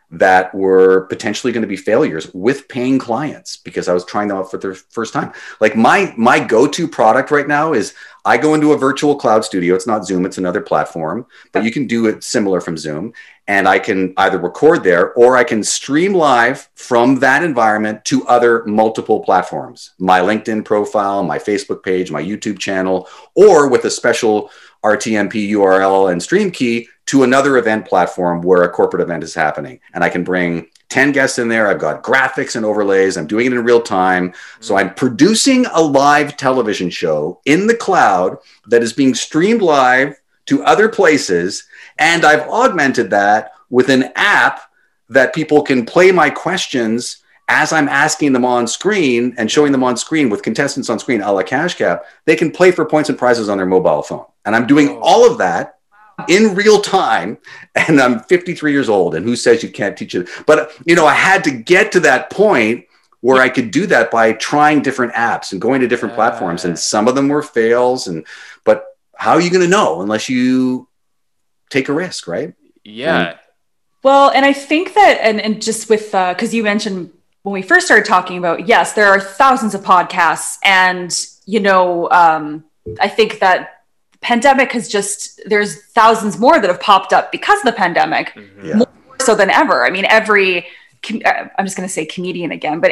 that were potentially going to be failures with paying clients because I was trying them out for the first time. Like my go-to product right now is I go into a virtual cloud studio. It's not Zoom, it's another platform, but you can do it similar from Zoom. And I can either record there or I can stream live from that environment to other multiple platforms. My LinkedIn profile, my Facebook page, my YouTube channel, or with a special RTMP URL and stream key to another event platform where a corporate event is happening. And I can bring 10 guests in there. I've got graphics and overlays. I'm doing it in real time. So I'm producing a live television show in the cloud that is being streamed live to other places. And I've augmented that with an app that people can play my questions as I'm asking them on screen and showing them on screen with contestants on screen, a la Cash Cap, they can play for points and prizes on their mobile phone. And I'm doing all of that in real time. And I'm 53 years old. And who says you can't teach it? But, you know, I had to get to that point where I could do that by trying different apps and going to different platforms. And some of them were fails. But how are you going to know unless you take a risk, right? Yeah. Well, and I think that, and just with, because you mentioned when we first started talking about, yes, there are thousands of podcasts. And, you know, I think that the pandemic has there's thousands more that have popped up because of the pandemic, more so than ever. I mean, I'm just going to say comedian again, but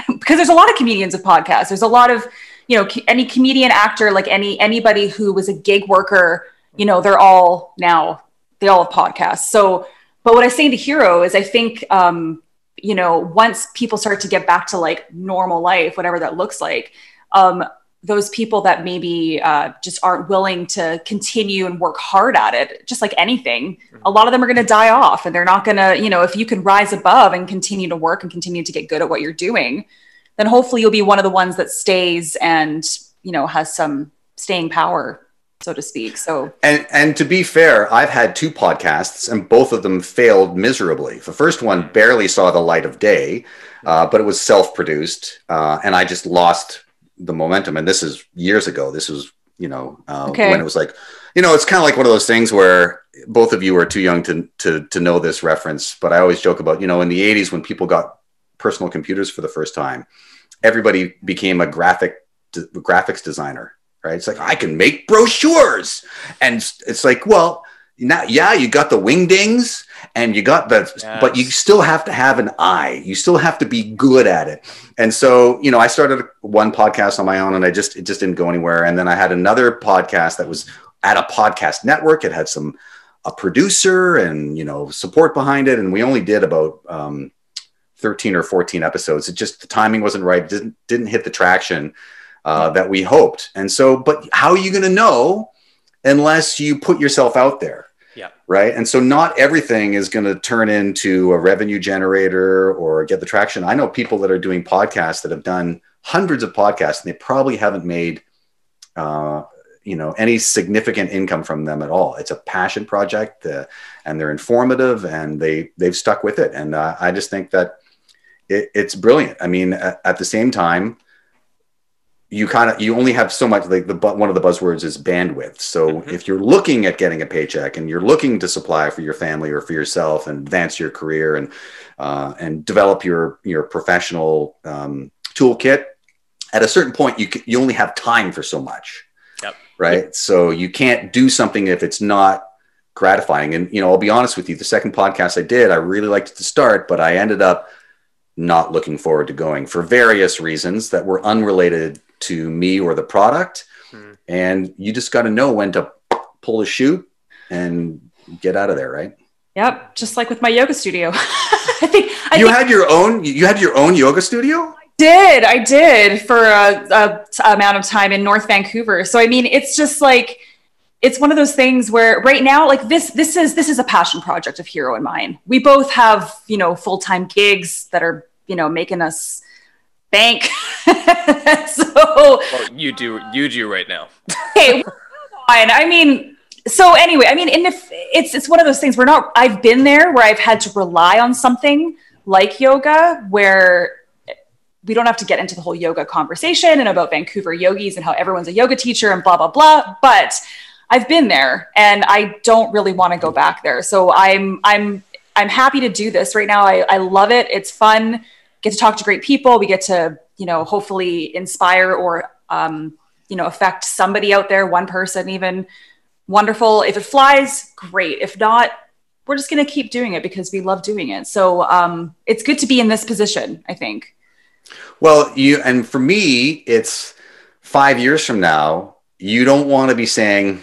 because there's a lot of comedians of podcasts. There's a lot of, you know, any comedian, actor, like anybody who was a gig worker, you know, they all have podcasts. So, but what I say to Hiiro is I think, you know, once people start to get back to like normal life, whatever that looks like, those people that maybe just aren't willing to continue and work hard at it, just like anything, a lot of them are going to die off, and they're not going to, you know, if you can rise above and continue to work and continue to get good at what you're doing, then hopefully you'll be one of the ones that stays and, you know, has some staying power, so to speak. So, and to be fair, I've had 2 podcasts and both of them failed miserably. The first one barely saw the light of day, but it was self-produced, and I just lost the momentum. And this is years ago. This was, you know, when it was like, you know, it's kind of like one of those things where both of you are too young to know this reference, but I always joke about, you know, in the 80s when people got personal computers for the first time, everybody became a graphics designer, right? It's like, I can make brochures. And it's like, well, now, yeah, you got the wingdings and you got but you still have to have an eye. You still have to be good at it. And so, you know, I started one podcast on my own and it just didn't go anywhere. And then I had another podcast that was at a podcast network. It had a producer and, you know, support behind it. And we only did about 13 or 14 episodes. It just, the timing wasn't right. Didn't hit the traction that we hoped. And so, but how are you going to know unless you put yourself out there? Yeah. Right. And so not everything is going to turn into a revenue generator or get the traction. I know people that are doing podcasts that have done hundreds of podcasts and they probably haven't made, you know, any significant income from them at all. It's a passion project and they're informative and they've stuck with it. And I just think that it's brilliant. I mean, at the same time, you only have so much, like one of the buzzwords is bandwidth. So if you're looking at getting a paycheck and you're looking to supply for your family or for yourself and advance your career and develop your professional toolkit, at a certain point, you only have time for so much. Yep. Right. Yep. So you can't do something if it's not gratifying. And, you know, I'll be honest with you, the second podcast I did, I really liked it to start, but I ended up not looking forward to going for various reasons that were unrelated to me or the product. And you just got to know when to pull the chute and get out of there. Right. Yep. Just like with my yoga studio. I think you had your own yoga studio. I did for a amount of time in North Vancouver. So, I mean, it's just like, it's one of those things where right now, like this is a passion project of Hiiro and mine. We both have, you know, full-time gigs that are, you know, making us bank. Well, you do right now. Okay, fine. I mean, so anyway, I mean, and if it's one of those things I've been there where I've had to rely on something like yoga where we don't have to get into the whole yoga conversation and about Vancouver yogis and how everyone's a yoga teacher and blah, blah, blah. But I've been there and I don't really want to go back there. So I'm happy to do this right now. I love it. It's fun. Get to talk to great people. We get to, you know, hopefully inspire or, you know, affect somebody out there, one person even. Wonderful. If it flies, great. If not, we're just going to keep doing it because we love doing it. So it's good to be in this position, I think. Well, and for me, it's 5 years from now, you don't want to be saying,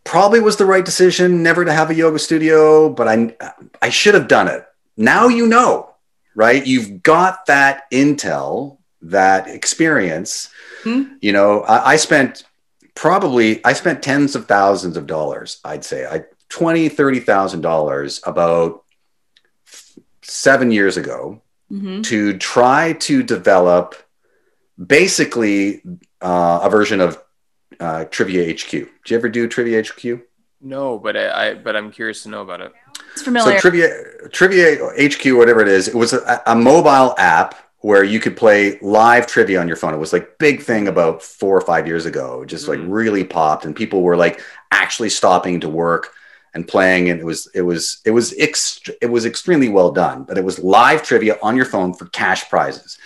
probably was the right decision never to have a yoga studio, but I should have done it. Now you know, right? You've got that intel, that experience. Mm-hmm. You know, I spent tens of thousands of dollars, I'd say, $20,000, $30,000 about 7 years ago. to try to develop basically a version of Trivia HQ. Did you ever do Trivia HQ? No, but I'm curious to know about it. It's familiar. So Trivia HQ, whatever it is, it was a mobile app where you could play live trivia on your phone. It was like big thing about 4 or 5 years ago. It just like really popped, and people were like actually stopping to work and playing. And it was extremely well done. But it was live trivia on your phone for cash prizes.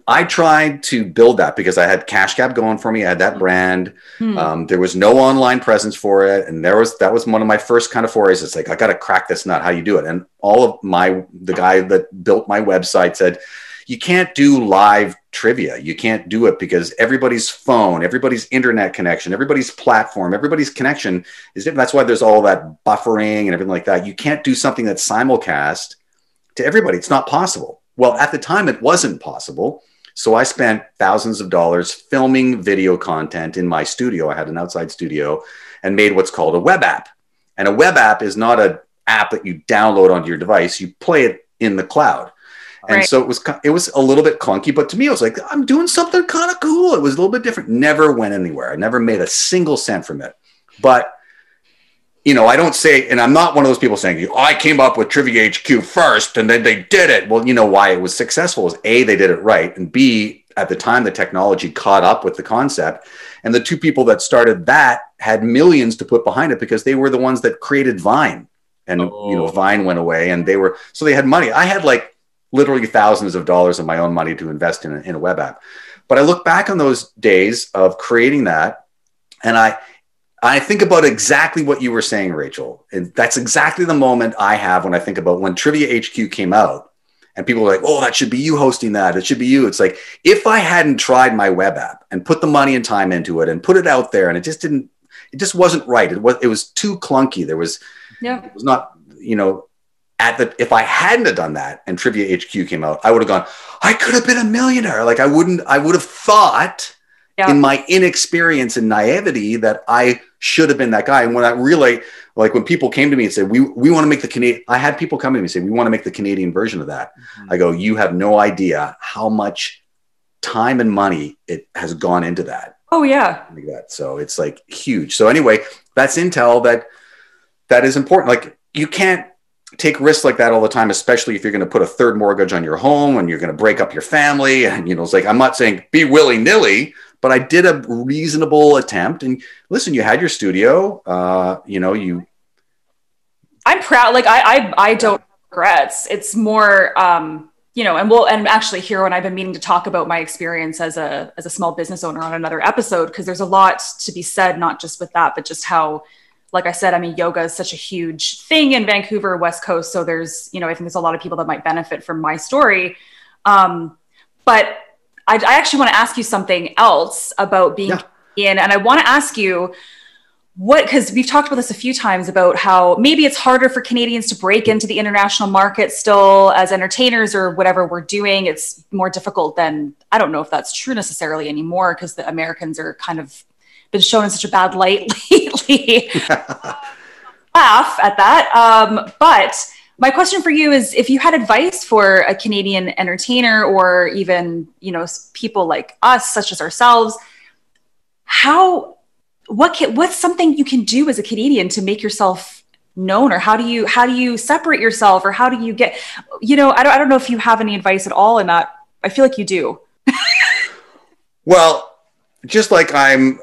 I tried to build that because I had Cash Cab going for me. I had that brand. There was no online presence for it, and that was one of my first kind of forays. It's like, I got to crack this nut. How you do it? And the guy that built my website said, you can't do live trivia. You can't do it because everybody's phone, everybody's internet connection, everybody's platform, everybody's connection is different. That's why there's all that buffering and everything like that. You can't do something that's simulcast to everybody. It's not possible. Well, at the time, it wasn't possible. So I spent thousands of dollars filming video content in my studio. I had an outside studio and made what's called a web app. And a web app is not an app that you download onto your device. You play it in the cloud. And so it was a little bit clunky, but to me, I was like, I'm doing something kind of cool. It was a little bit different. Never went anywhere. I never made a single cent from it. But, you know, I don't say, and I'm not one of those people saying, I came up with Trivia HQ first and then they did it. Well, you know why it was successful is A, they did it right. And B, at the time, the technology caught up with the concept. And the two people that started that had millions to put behind it because they were the ones that created Vine. And, you know, Vine went away and so they had money. I had like literally thousands of dollars of my own money to invest in a web app. But I look back on those days of creating that, and I think about exactly what you were saying, Rachel. And that's exactly the moment I have when I think about when Trivia HQ came out and people were like, oh, that should be you hosting that. It should be you. It's like, if I hadn't tried my web app and put the money and time into it and put it out there and it just wasn't right. It was too clunky. It was not, you know, if I hadn't have done that and Trivia HQ came out, I would have gone, I could have been a millionaire. Like I would have thought in my inexperience and naivety that I should have been that guy. And when I really, like when people came to me and said, we want to make the Canadian, I had people come to me and say, we want to make the Canadian version of that. I go, you have no idea how much time and money it has gone into that. Oh yeah. Like that. So it's like huge. So anyway, that's intel that is important. Like you can't take risks like that all the time, especially if you're going to put a third mortgage on your home and you're going to break up your family. And, you know, it's like, I'm not saying be willy-nilly, but I did a reasonable attempt. And listen, you had your studio, you know, I'm proud. Like I don't have regrets. It's more, you know, and actually Hiiro and I've been meaning to talk about my experience as a small business owner on another episode, because there's a lot to be said, not just with that, but just how, like I said, I mean, yoga is such a huge thing in Vancouver, West Coast. So there's, you know, I think there's a lot of people that might benefit from my story. But I actually want to ask you something else about being Canadian. And I want to ask you because we've talked about this a few times about how maybe it's harder for Canadians to break into the international market still as entertainers or whatever we're doing. It's more difficult than, I don't know if that's true necessarily anymore, because the Americans are kind of been shown in such a bad light lately. Laugh at that. But my question for you is, if you had advice for a Canadian entertainer or even, you know, people like us, such as ourselves, what's something you can do as a Canadian to make yourself known, or how do you separate yourself, or how do you get, you know, I don't know if you have any advice at all in that. I feel like you do. Well, just like I'm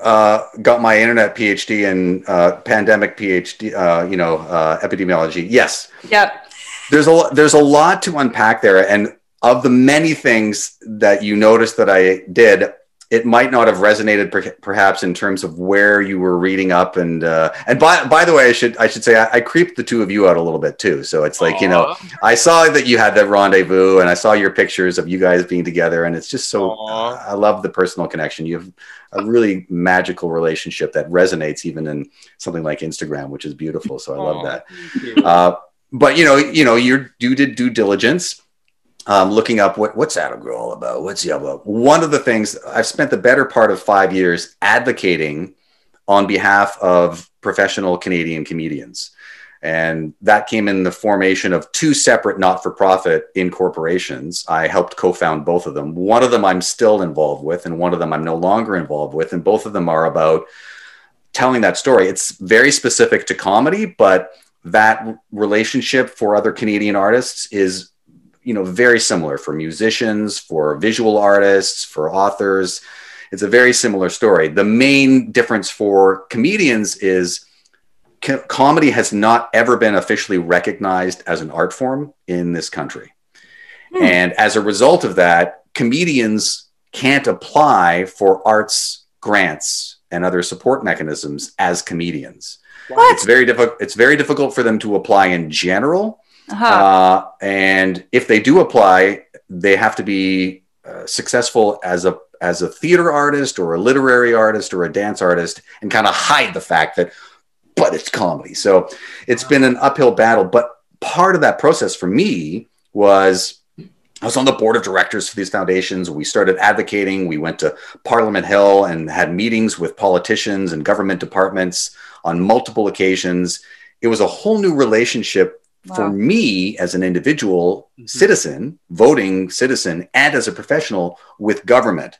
got my internet PhD and pandemic PhD, epidemiology. Yes. Yep. There's a lot to unpack there, and of the many things that you noticed that I did, it might not have resonated perhaps in terms of where you were reading up. And by the way, I should say I creeped the two of you out a little bit too. So it's like, Aww. You know, I saw that you had that rendezvous and I saw your pictures of you guys being together, and it's just so, I love the personal connection. You have a really magical relationship that resonates even in something like Instagram, which is beautiful. So I love that. But you did due diligence. Looking up what's that Growe all about? What's he all about? One of the things I've spent the better part of 5 years advocating on behalf of professional Canadian comedians. And that came in the formation of two separate not-for-profit incorporations. I helped co-found both of them. One of them I'm still involved with, and one of them I'm no longer involved with. And both of them are about telling that story. It's very specific to comedy, but that relationship for other Canadian artists is, very similar for musicians, for visual artists, for authors. It's a very similar story. The main difference for comedians is comedy has not ever been officially recognized as an art form in this country. And as a result of that, comedians can't apply for arts grants and other support mechanisms as comedians. What? It's very difficult for them to apply in general. And if they do apply, they have to be successful as a theater artist or a literary artist or a dance artist, and kind of hide the fact that, but it's comedy. So it's been an uphill battle. But part of that process for me was I was on the board of directors for these foundations. We started advocating. We went to Parliament Hill and had meetings with politicians and government departments on multiple occasions. It was a whole new relationship for me as an individual citizen, voting citizen, and as a professional with government.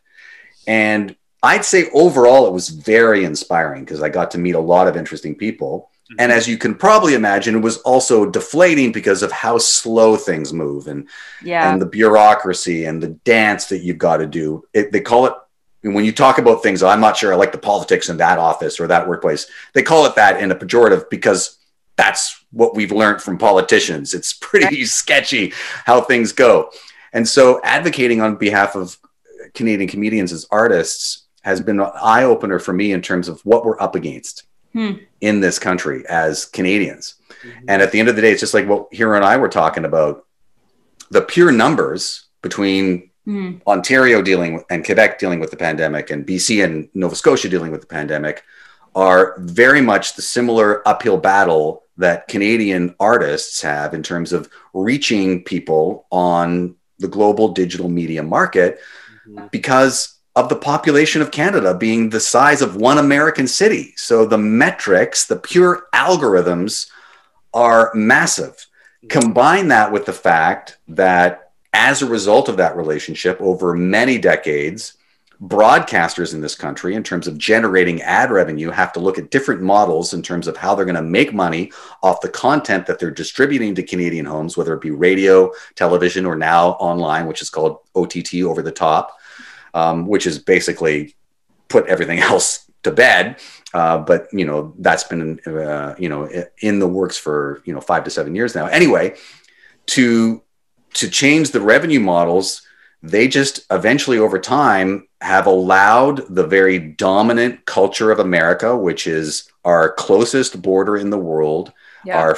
And I'd say overall, it was very inspiring because I got to meet a lot of interesting people. And as you can probably imagine, it was also deflating because of how slow things move and the bureaucracy and the dance that you've got to do. They call it, when you talk about things, I'm not sure I like the politics in that office or that workplace. They call it that in a pejorative because that's what we've learned from politicians. It's pretty sketchy how things go. And so advocating on behalf of Canadian comedians as artists has been an eye-opener for me in terms of what we're up against in this country as Canadians. And at the end of the day, it's just like what Hiiro and I were talking about. The pure numbers between Ontario and Quebec dealing with the pandemic and BC and Nova Scotia dealing with the pandemic are very much the similar uphill battle that Canadian artists have in terms of reaching people on the global digital media market because of the population of Canada being the size of one American city. So the metrics, the pure algorithms are massive. Combine that with the fact that as a result of that relationship over many decades, broadcasters in this country, in terms of generating ad revenue, have to look at different models in terms of how they're going to make money off the content that they're distributing to Canadian homes, whether it be radio, television, or now online, which is called OTT, over the top, which is basically put everything else to bed. But, that's been, in the works for, 5 to 7 years now. Anyway, to change the revenue models, they just eventually over time have allowed the very dominant culture of America, which is our closest border in the world, our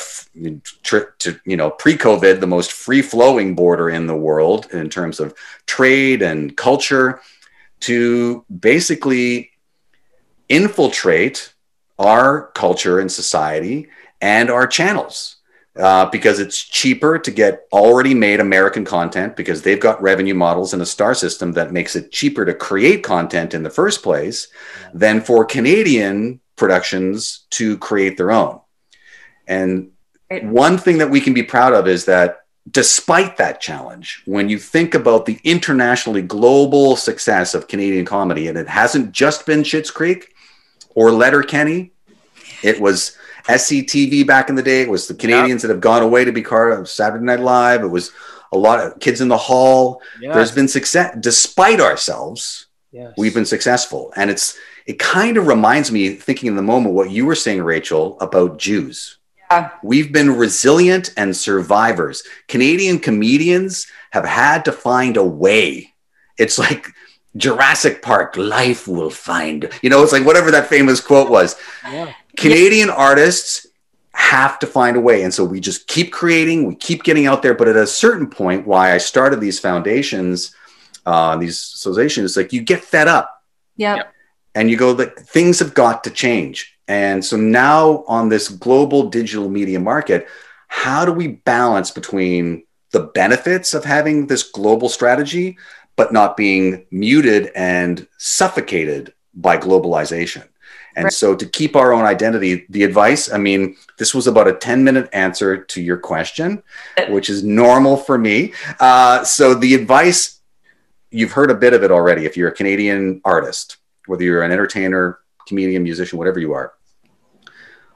pre-COVID, the most free-flowing border in the world in terms of trade and culture, to basically infiltrate our culture and society and our channels. Because it's cheaper to get already made American content because they've got revenue models and a star system that makes it cheaper to create content in the first place than for Canadian productions to create their own. And one thing that we can be proud of is that despite that challenge, when you think about the internationally global success of Canadian comedy, and it hasn't just been Schitt's Creek or Letterkenny, it was SCTV back in the day. It was the Canadians that have gone away to be part of Saturday Night Live. It was a lot of Kids in the Hall. There's been success despite ourselves. We've been successful. And it kind of reminds me, thinking in the moment, what you were saying, Rachel, about Jews. We've been resilient and survivors. Canadian comedians have had to find a way. It's like Jurassic Park, life will find, it's like whatever that famous quote was. Canadian artists have to find a way. And so we just keep creating, we keep getting out there. But at a certain point, why I started these foundations, these associations, like you get fed up. And you go, like, things have got to change. And so now on this global digital media market, how do we balance between the benefits of having this global strategy, but not being muted and suffocated by globalization? And so to keep our own identity, the advice, I mean, this was about a 10-minute answer to your question, which is normal for me. So the advice, you've heard a bit of it already. If you're a Canadian artist, whether you're an entertainer, comedian, musician, whatever you are,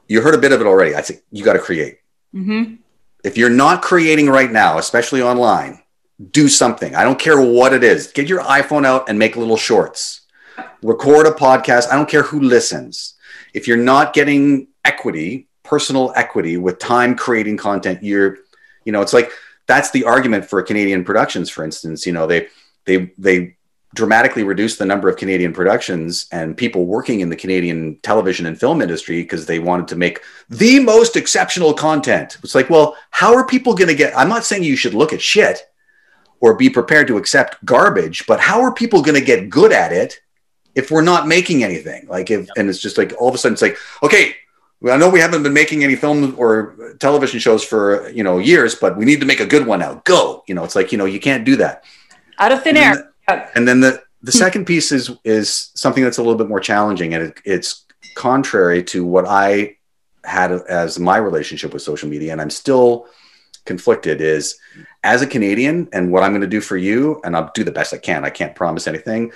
you heard a bit of it already. I think you got to create. Mm-hmm. If you're not creating right now, especially online, do something. I don't care what it is. Get your iPhone out and make little shorts. Record a podcast. I don't care who listens. If you're not getting equity, personal equity with time creating content, it's like, that's the argument for Canadian productions, for instance. They dramatically reduced the number of Canadian productions and people working in the Canadian television and film industry because they wanted to make the most exceptional content. It's like, well, how are people going to get, I'm not saying you should look at shit or be prepared to accept garbage, but how are people going to get good at it if we're not making anything? And it's just like, all of a sudden it's like, okay, I know we haven't been making any film or television shows for, years, but we need to make a good one now. Go. It's like, you can't do that. Out of thin air. And then the second piece is something that's a little bit more challenging, and it's contrary to what I had as my relationship with social media, and I'm still conflicted, is as a Canadian, and what I'm going to do for you, and I'll do the best I can. I can't promise anything.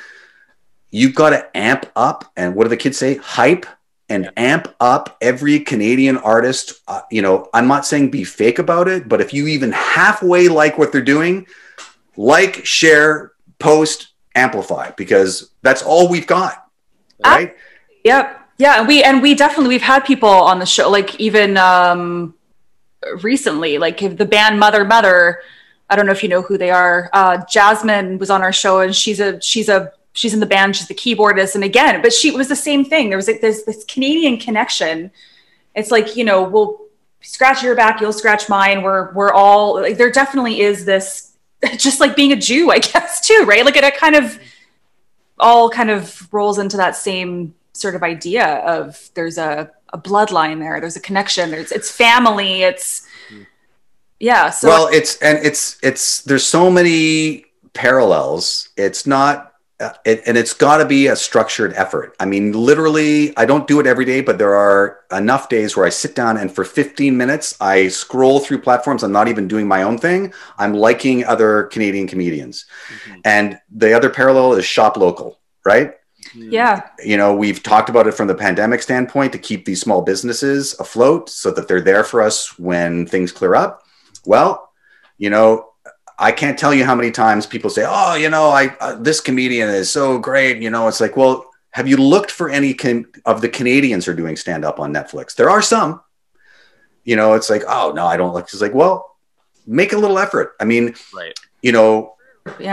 You've got to amp up, and what do the kids say? Hype and amp up every Canadian artist. I'm not saying be fake about it, but if you even halfway like what they're doing, like, share, post, amplify, because that's all we've got, right? Yep. Yeah. We definitely, we've had people on the show, like even recently, like the band Mother, I don't know if you know who they are. Jasmine was on our show, and she's in the band. She's the keyboardist. And again, but it was the same thing. There's this Canadian connection. It's like, we'll scratch your back, you'll scratch mine. We're all like, there definitely is this, just like being a Jew, I guess, too, right? Like it kind of all kind of rolls into that same sort of idea of there's a bloodline there, there's a connection, it's family, yeah. So well, it's there's so many parallels. It's not, and it's got to be a structured effort. I mean, literally, I don't do it every day, but there are enough days where I sit down and for 15 minutes, I scroll through platforms. I'm not even doing my own thing. I'm liking other Canadian comedians. Mm-hmm. And the other parallel is shop local, right? Yeah. We've talked about it from the pandemic standpoint to keep these small businesses afloat so that they're there for us when things clear up. Well, I can't tell you how many times people say, oh, this comedian is so great. It's like, well, have you looked for any of the Canadians who are doing stand-up on Netflix? There are some, it's like, oh, no, I don't look. It's like, well, make a little effort. I mean, right.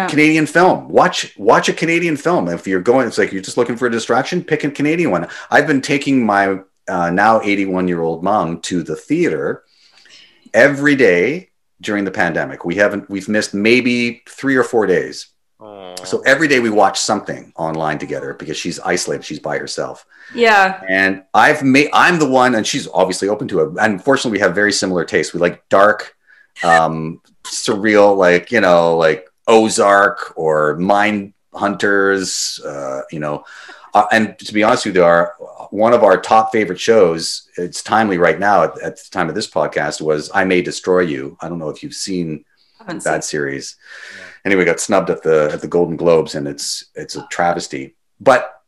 Canadian film, watch a Canadian film. If you're going, it's like, you're just looking for a distraction, pick a Canadian one. I've been taking my now 81-year-old mom to the theater every day during the pandemic. We've missed maybe 3 or 4 days. So every day we watch something online together because she's isolated. She's by herself. Yeah. And I'm the one, and she's obviously open to it. Unfortunately, we have very similar tastes. We like dark, surreal, like Ozark or Mind Hunters, and to be honest with you, one of our top favorite shows, it's timely right now at the time of this podcast, was I May Destroy You. I don't know if you've seen that series. Yeah. Anyway, got snubbed at the Golden Globes, and it's a travesty. But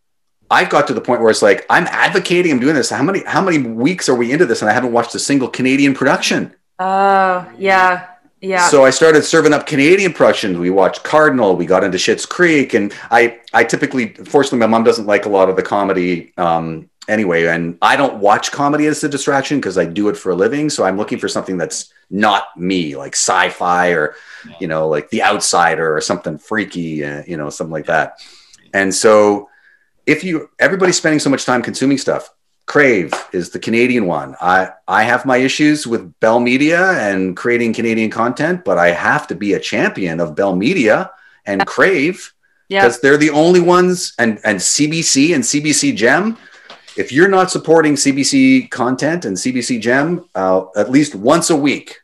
I got to the point where it's like, I'm advocating, I'm doing this. How many weeks are we into this, and I haven't watched a single Canadian production? Yeah. Yeah. So I started serving up Canadian productions. We watched Cardinal. We got into Schitt's Creek, and I typically, fortunately, my mom doesn't like a lot of the comedy anyway, and I don't watch comedy as a distraction because I do it for a living. So I'm looking for something that's not me, like sci-fi or like The Outsider or something freaky, something like that. And so everybody's spending so much time consuming stuff. Crave is the Canadian one. I have my issues with Bell Media and creating Canadian content, but I have to be a champion of Bell Media and Crave because they're the only ones, and CBC and CBC Gem. If you're not supporting CBC content and CBC Gem at least once a week,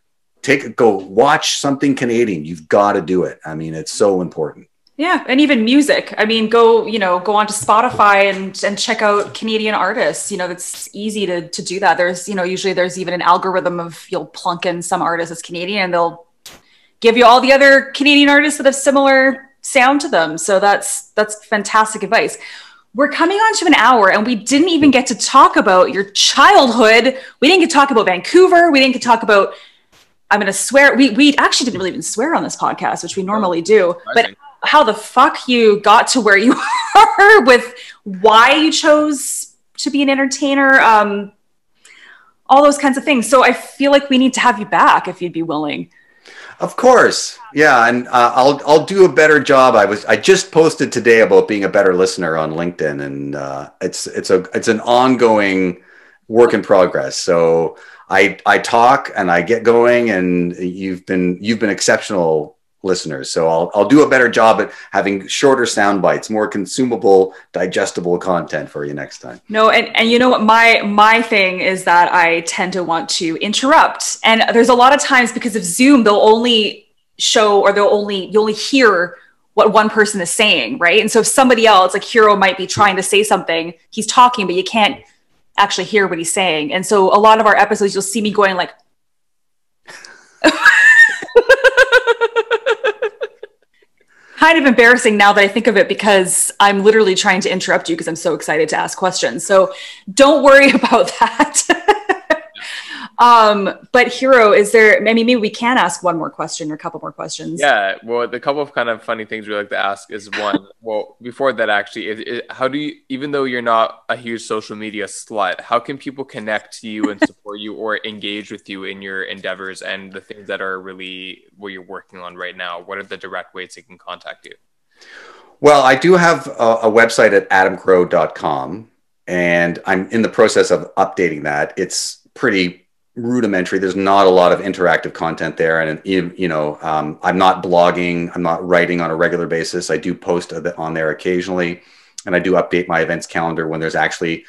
go watch something Canadian. You've got to do it. I mean, it's so important. Yeah, and even music. I mean, go onto Spotify and check out Canadian artists. That's easy to do that. There's, usually there's even an algorithm of you'll plunk in some artist that's Canadian and they'll give you all the other Canadian artists that have similar sound to them. So that's fantastic advice. We're coming on to an hour and we didn't even get to talk about your childhood. We didn't get to talk about Vancouver. We didn't get to talk about, I'm going to swear. We actually didn't really even swear on this podcast, which we normally do. But how the fuck you got to where you are, with why you chose to be an entertainer, all those kinds of things. So I feel like we need to have you back if you'd be willing. Of course. Yeah. And I'll do a better job. I just posted today about being a better listener on LinkedIn, and it's an ongoing work in progress. So I talk and I get going, and you've been exceptional listeners. So I'll do a better job at having shorter sound bites, more consumable, digestible content for you next time. No, and you know what, my thing is that I tend to want to interrupt. And there's a lot of times, because of Zoom, they'll only show, or you only hear what one person is saying, right? And so if somebody else, like Hiiro, might be trying to say something, he's talking, but you can't actually hear what he's saying. And so a lot of our episodes, you'll see me going like, kind of embarrassing now that I think of it, because I'm literally trying to interrupt you because I'm so excited to ask questions. So don't worry about that. But Hiiro, is there, maybe we can ask one more question or a couple more questions. Yeah. Well, the couple of kind of funny things we like to ask is, one, well, before that actually, how do you, even though you're not a huge social media slut, how can people connect to you and support you or engage with you in your endeavors and the things that are really what you're working on right now? What are the direct ways they can contact you? Well, I do have a website at adamgrowe.com, and I'm in the process of updating that. It's pretty rudimentary. There's not a lot of interactive content there. And, I'm not blogging. I'm not writing on a regular basis. I do post on there occasionally, and I do update my events calendar when there's actually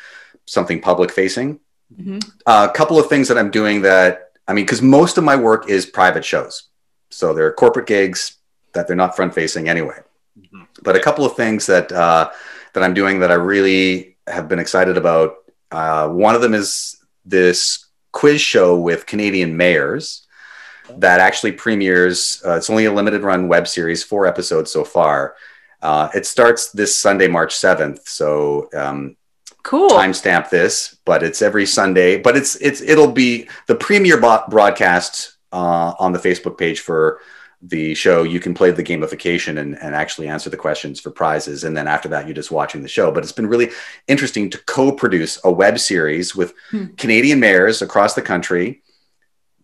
something public facing. Mm-hmm. A couple of things that I'm doing because most of my work is private shows. So they're corporate gigs that they're not front facing anyway. Mm-hmm. But a couple of things that I'm doing that I really have been excited about. One of them is this quiz show with Canadian mayors that actually premieres. It's only a limited run web series, 4 episodes so far. It starts this Sunday, March 7th. So cool. Timestamp this, but it's every Sunday. But it'll be the premiere broadcast on the Facebook page for the show. You can play the gamification and actually answer the questions for prizes. And then after that, you're just watching the show. But it's been really interesting to co-produce a web series with Canadian mayors across the country,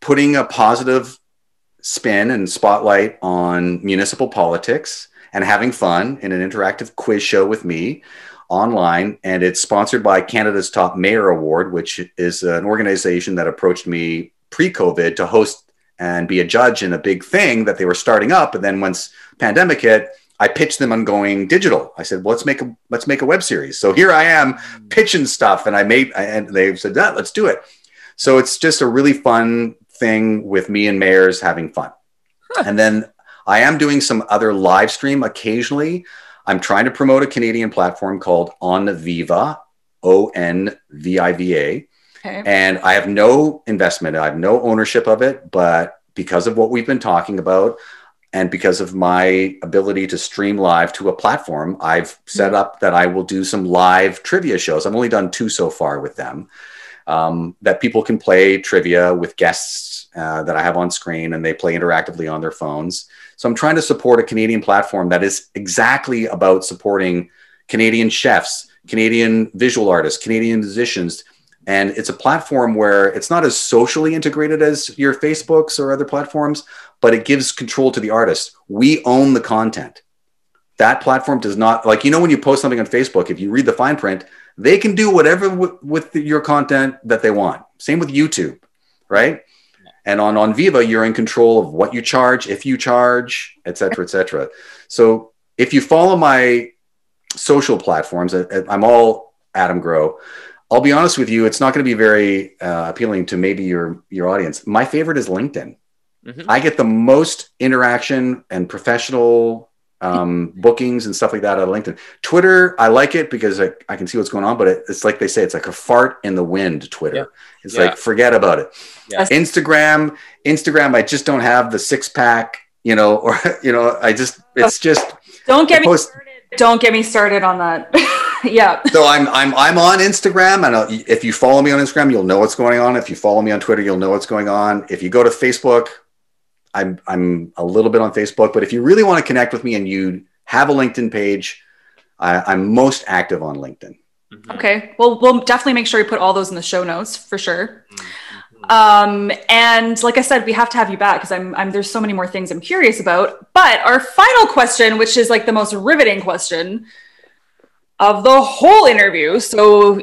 putting a positive spin and spotlight on municipal politics and having fun in an interactive quiz show with me online. And it's sponsored by Canada's Top Mayor Award, which is an organization that approached me pre-COVID to host and be a judge in a big thing that they were starting up. And then once pandemic hit, I pitched them on going digital. I said, well, let's make a web series. So here I am pitching stuff, and they said, let's do it. So it's just a really fun thing with me and mayors having fun. Huh. And then I am doing some other live stream occasionally. I'm trying to promote a Canadian platform called Onviva, Onviva. Okay. And I have no investment. I have no ownership of it, but because of what we've been talking about and because of my ability to stream live to a platform, I've set up that I will do some live trivia shows. I've only done 2 so far with them, that people can play trivia with guests that I have on screen, and they play interactively on their phones. So I'm trying to support a Canadian platform that is exactly about supporting Canadian chefs, Canadian visual artists, Canadian musicians. And it's a platform where it's not as socially integrated as your Facebooks or other platforms, but it gives control to the artist. We own the content. That platform does not, when you post something on Facebook, if you read the fine print, they can do whatever with your content that they want. Same with YouTube, right? And on Onviva, you're in control of what you charge, if you charge, et cetera, et cetera. So if you follow my social platforms, I'm all Adam Growe. I'll be honest with you, it's not going to be very appealing to maybe your audience. My favorite is LinkedIn. Mm-hmm. I get the most interaction and professional bookings and stuff like that out of LinkedIn. Twitter, I like it because I can see what's going on, but it's like they say, it's like a fart in the wind, Twitter. Yeah. It's like, forget about it. Yeah. Instagram, I just don't have the 6-pack, or, it's just. Don't get me started. Don't get me started on that. Yeah. So I'm on Instagram, and if you follow me on Instagram, you'll know what's going on. If you follow me on Twitter, you'll know what's going on. If you go to Facebook, I'm a little bit on Facebook, but if you really want to connect with me and you have a LinkedIn page, I'm most active on LinkedIn. Okay. Well, we'll definitely make sure we put all those in the show notes for sure. And like I said, we have to have you back because there's so many more things I'm curious about. But our final question, which is like the most riveting question of the whole interview. So,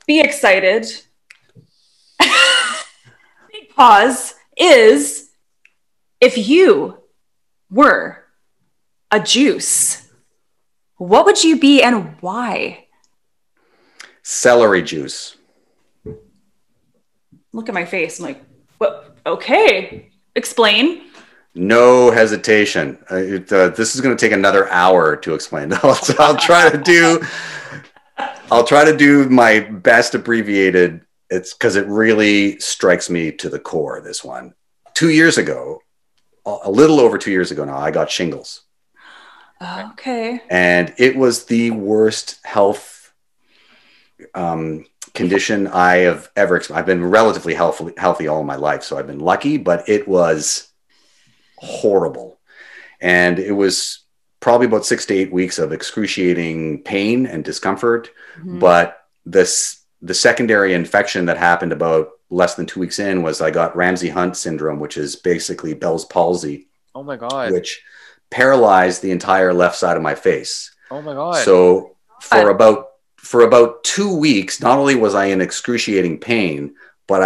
be excited. Big pause is, if you were a juice, what would you be and why? Celery juice. Look at my face. I'm like, what? Okay. Explain. No hesitation. This is going to take another hour to explain. I'll try to do my best abbreviated. It's because it really strikes me to the core, this one. 2 years ago, a little over 2 years ago now, I got shingles. Okay. And it was the worst health condition I have ever experienced. I've been relatively healthy all my life, so I've been lucky, but it was horrible. And it was probably about 6 to 8 weeks of excruciating pain and discomfort. But the secondary infection that happened about less than 2 weeks in was I got Ramsey syndrome, which is basically Bell's palsy. Oh my God. Which paralyzed the entire left side of my face. Oh my God. So for about 2 weeks, not only was I in excruciating pain, but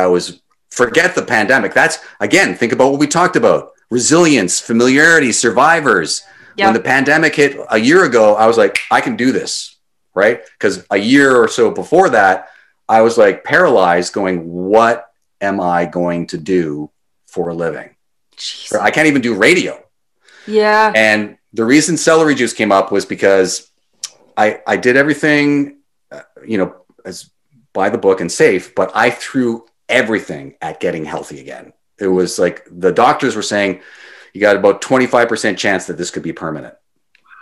forget the pandemic. That's, again, think about what we talked about. Resilience, familiarity, survivors. Yep. When the pandemic hit a year ago, I was like, I can do this, right? Because a year or so before that, I was like paralyzed going, what am I going to do for a living? Jeez. I can't even do radio. Yeah. And the reason celery juice came up was because I did everything, as by the book and safe, but I threw everything at getting healthy again. It was like the doctors were saying, you got about 25% chance that this could be permanent,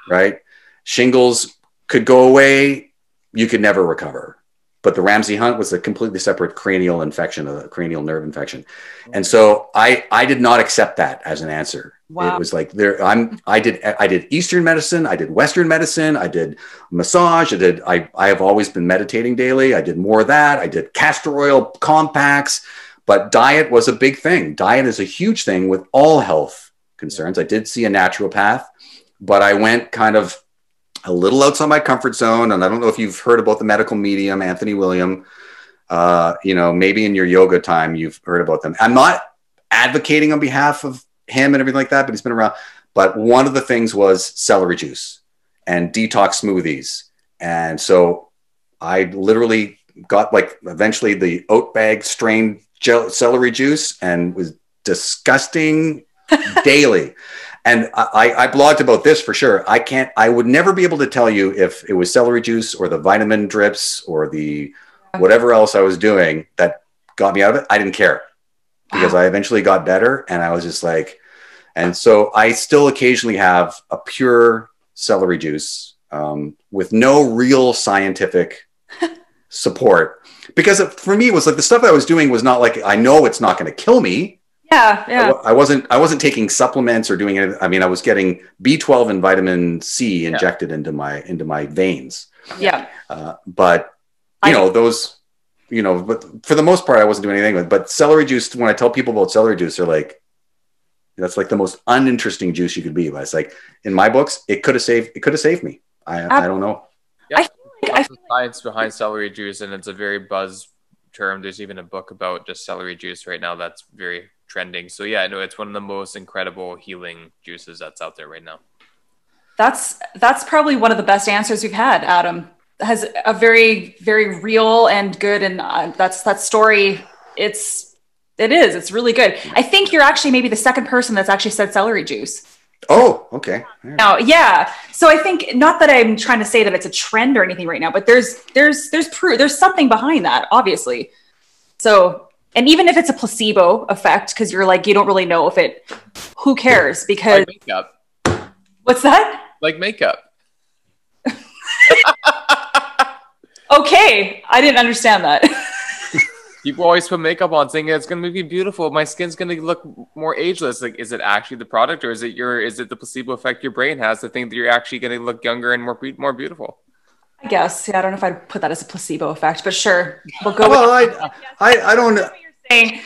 right? Shingles could go away. You could never recover. But the Ramsey was a completely separate cranial infection, a cranial nerve infection. And so I did not accept that as an answer. Wow. It was like I did Eastern medicine. I did Western medicine. I did massage. I have always been meditating daily. I did more of that. I did castor oil compacts, but diet was a big thing. Diet is a huge thing with all health concerns. I did see a naturopath, but I went kind of a little outside my comfort zone. And I don't know if you've heard about the medical medium, Anthony William. Maybe in your yoga time, you've heard about them. I'm not advocating on behalf of him and everything like that, but he's been around. But one of the things was celery juice and detox smoothies. And so I literally got eventually the oat bag strained celery juice and was disgusting daily. And I blogged about this for sure. I would never be able to tell you if it was celery juice or the vitamin drips or the whatever else I was doing that got me out of it. I didn't care because I eventually got better. And I was just like, and so I still occasionally have a pure celery juice with no real scientific support, because for me, it was like the stuff I was doing was not like, I know it's not going to kill me. Yeah. I wasn't taking supplements or doing it. I mean, I was getting B12 and vitamin C injected into my veins. Yeah. But those, but for the most part, I wasn't doing anything with it. But celery juice, when I tell people about celery juice, they're like, that's like the most uninteresting juice you could be. But it's like, in my books, it could have saved me. I don't know. Yeah. Lots of science behind celery juice, and it's a very buzz term. There's even a book about just celery juice right now that's very trending. So yeah, no, it's one of the most incredible healing juices that's out there right now. That's probably one of the best answers we've had, Adam. Has a very, very real and good, and that story. It's really good. I think you're actually maybe the second person that's actually said celery juice. Oh, okay. Now, yeah. So I think, not that I'm trying to say that it's a trend or anything right now, but there's proof, there's something behind that, obviously. So, and even if it's a placebo effect, because you're like, you don't really know if it, who cares? Because like makeup. What's that? Like makeup. Okay, I didn't understand that. People always put makeup on saying it's going to be beautiful. My skin's going to look more ageless. Like, is it actually the product, or is it the placebo effect your brain has to think that you're actually going to look younger and more beautiful? I guess. Yeah, I don't know if I'd put that as a placebo effect, but sure, we'll go. Well, I don't know. What you're saying.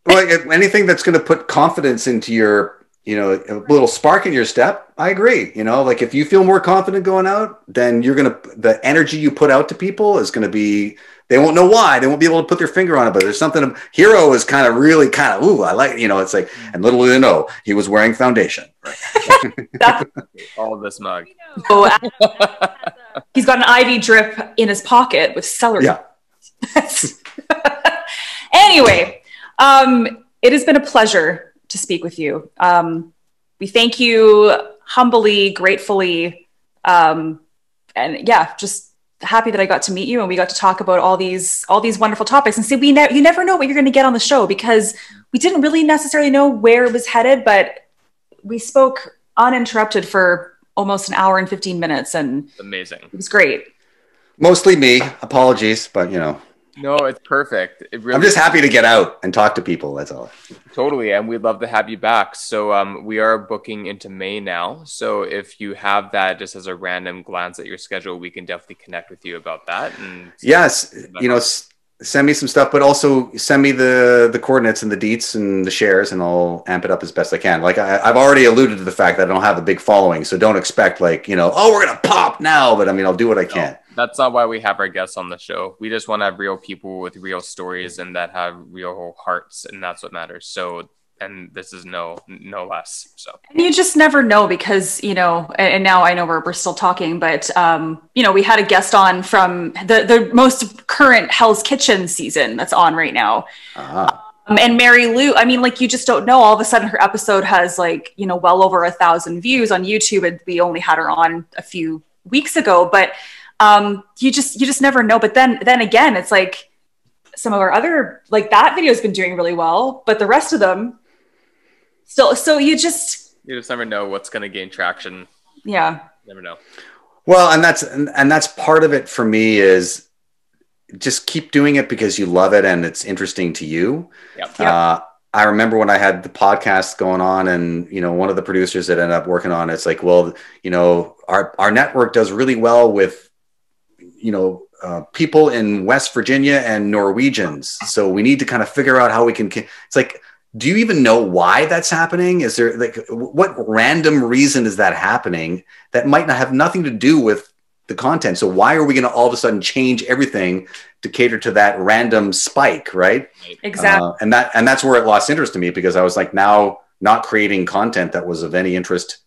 Well, anything that's going to put confidence into your, a little spark in your step. I agree. Like if you feel more confident going out, then the energy you put out to people is going to be. They won't know why. They won't be able to put their finger on it, but there's something. Hiiro is really ooh, I like, it's like, and little do they know, he was wearing foundation. Right? All of this mug. Oh, he's got an IV drip in his pocket with celery. Yeah. Anyway, it has been a pleasure to speak with you. We thank you humbly, gratefully, and yeah, just happy that I got to meet you and we got to talk about all these wonderful topics. And see, you never know what you're going to get on the show, because we didn't really necessarily know where it was headed, but we spoke uninterrupted for almost an hour and 15 minutes, and amazing. It was great. Mostly me. Apologies, but No, it's perfect. I'm just happy to get out and talk to people. That's all. Totally. And we'd love to have you back. So we are booking into May now. So if you have that just as a random glance at your schedule, we can definitely connect with you about that. And yes, send me some stuff, but also send me the coordinates and the deets and the shares, and I'll amp it up as best I can. Like I've already alluded to the fact that I don't have a big following. So don't expect we're going to pop now, but I'll do what I can. That's not why we have our guests on the show. We just want to have real people with real stories and that have real hearts, and that's what matters. So, and this is no less. So, and you just never know, because and now I know we're still talking, but we had a guest on from the most current Hell's Kitchen season that's on right now. And Mary Lou, you just don't know. All of a sudden, her episode has well over 1,000 views on YouTube, and we only had her on a few weeks ago, but. You just never know. But then again, it's like some of our other, that video has been doing really well, but the rest of them still, so you just never know what's going to gain traction. Yeah. Never know. Well, and that's part of it for me, is just keep doing it because you love it and it's interesting to you. Yep. I remember when I had the podcast going on, and one of the producers that ended up working on it's like, well, our network does really well with people in West Virginia and Norwegians. So we need to kind of figure out how we can, it's like, do you even know why that's happening? Is there what random reason is that happening that might not have nothing to do with the content? So why are we going to all of a sudden change everything to cater to that random spike? Right. Exactly. And that's where it lost interest to me, because I was like, now not creating content that was of any interest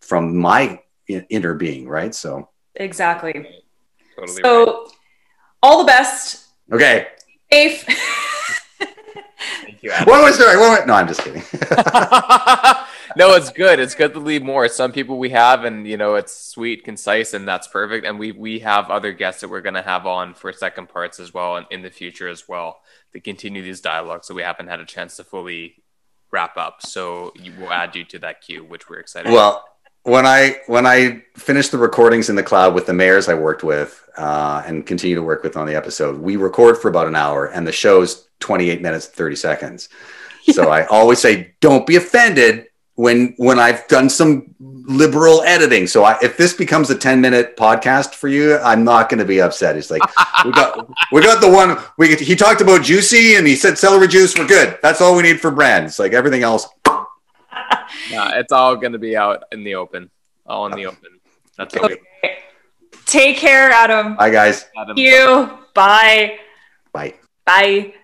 from my inner being. Right. So exactly. Totally so right. All the best. Okay. Safe. Thank you, Adam. No, I'm just kidding. No, it's good. It's good to leave more. Some people we have, and it's sweet, concise, and that's perfect. And we have other guests that we're going to have on for second parts as well, and in the future as well, to continue these dialogues that we haven't had a chance to fully wrap up. So we'll add you to that queue, which we're excited about. When I finished the recordings in the cloud with the mayors I worked with and continue to work with on the episode, we record for about an hour, and the show's 28 minutes, 30 seconds. Yeah. So I always say, don't be offended when I've done some liberal editing. So if this becomes a 10-minute podcast for you, I'm not going to be upset. It's like, we got the one, he talked about juicy and he said celery juice. We're good. That's all we need for brands. Like everything else. It's all going to be out in the open. All in the open. That's okay. Take care, Adam. Bye, guys. Thank you. Bye. Bye. Bye.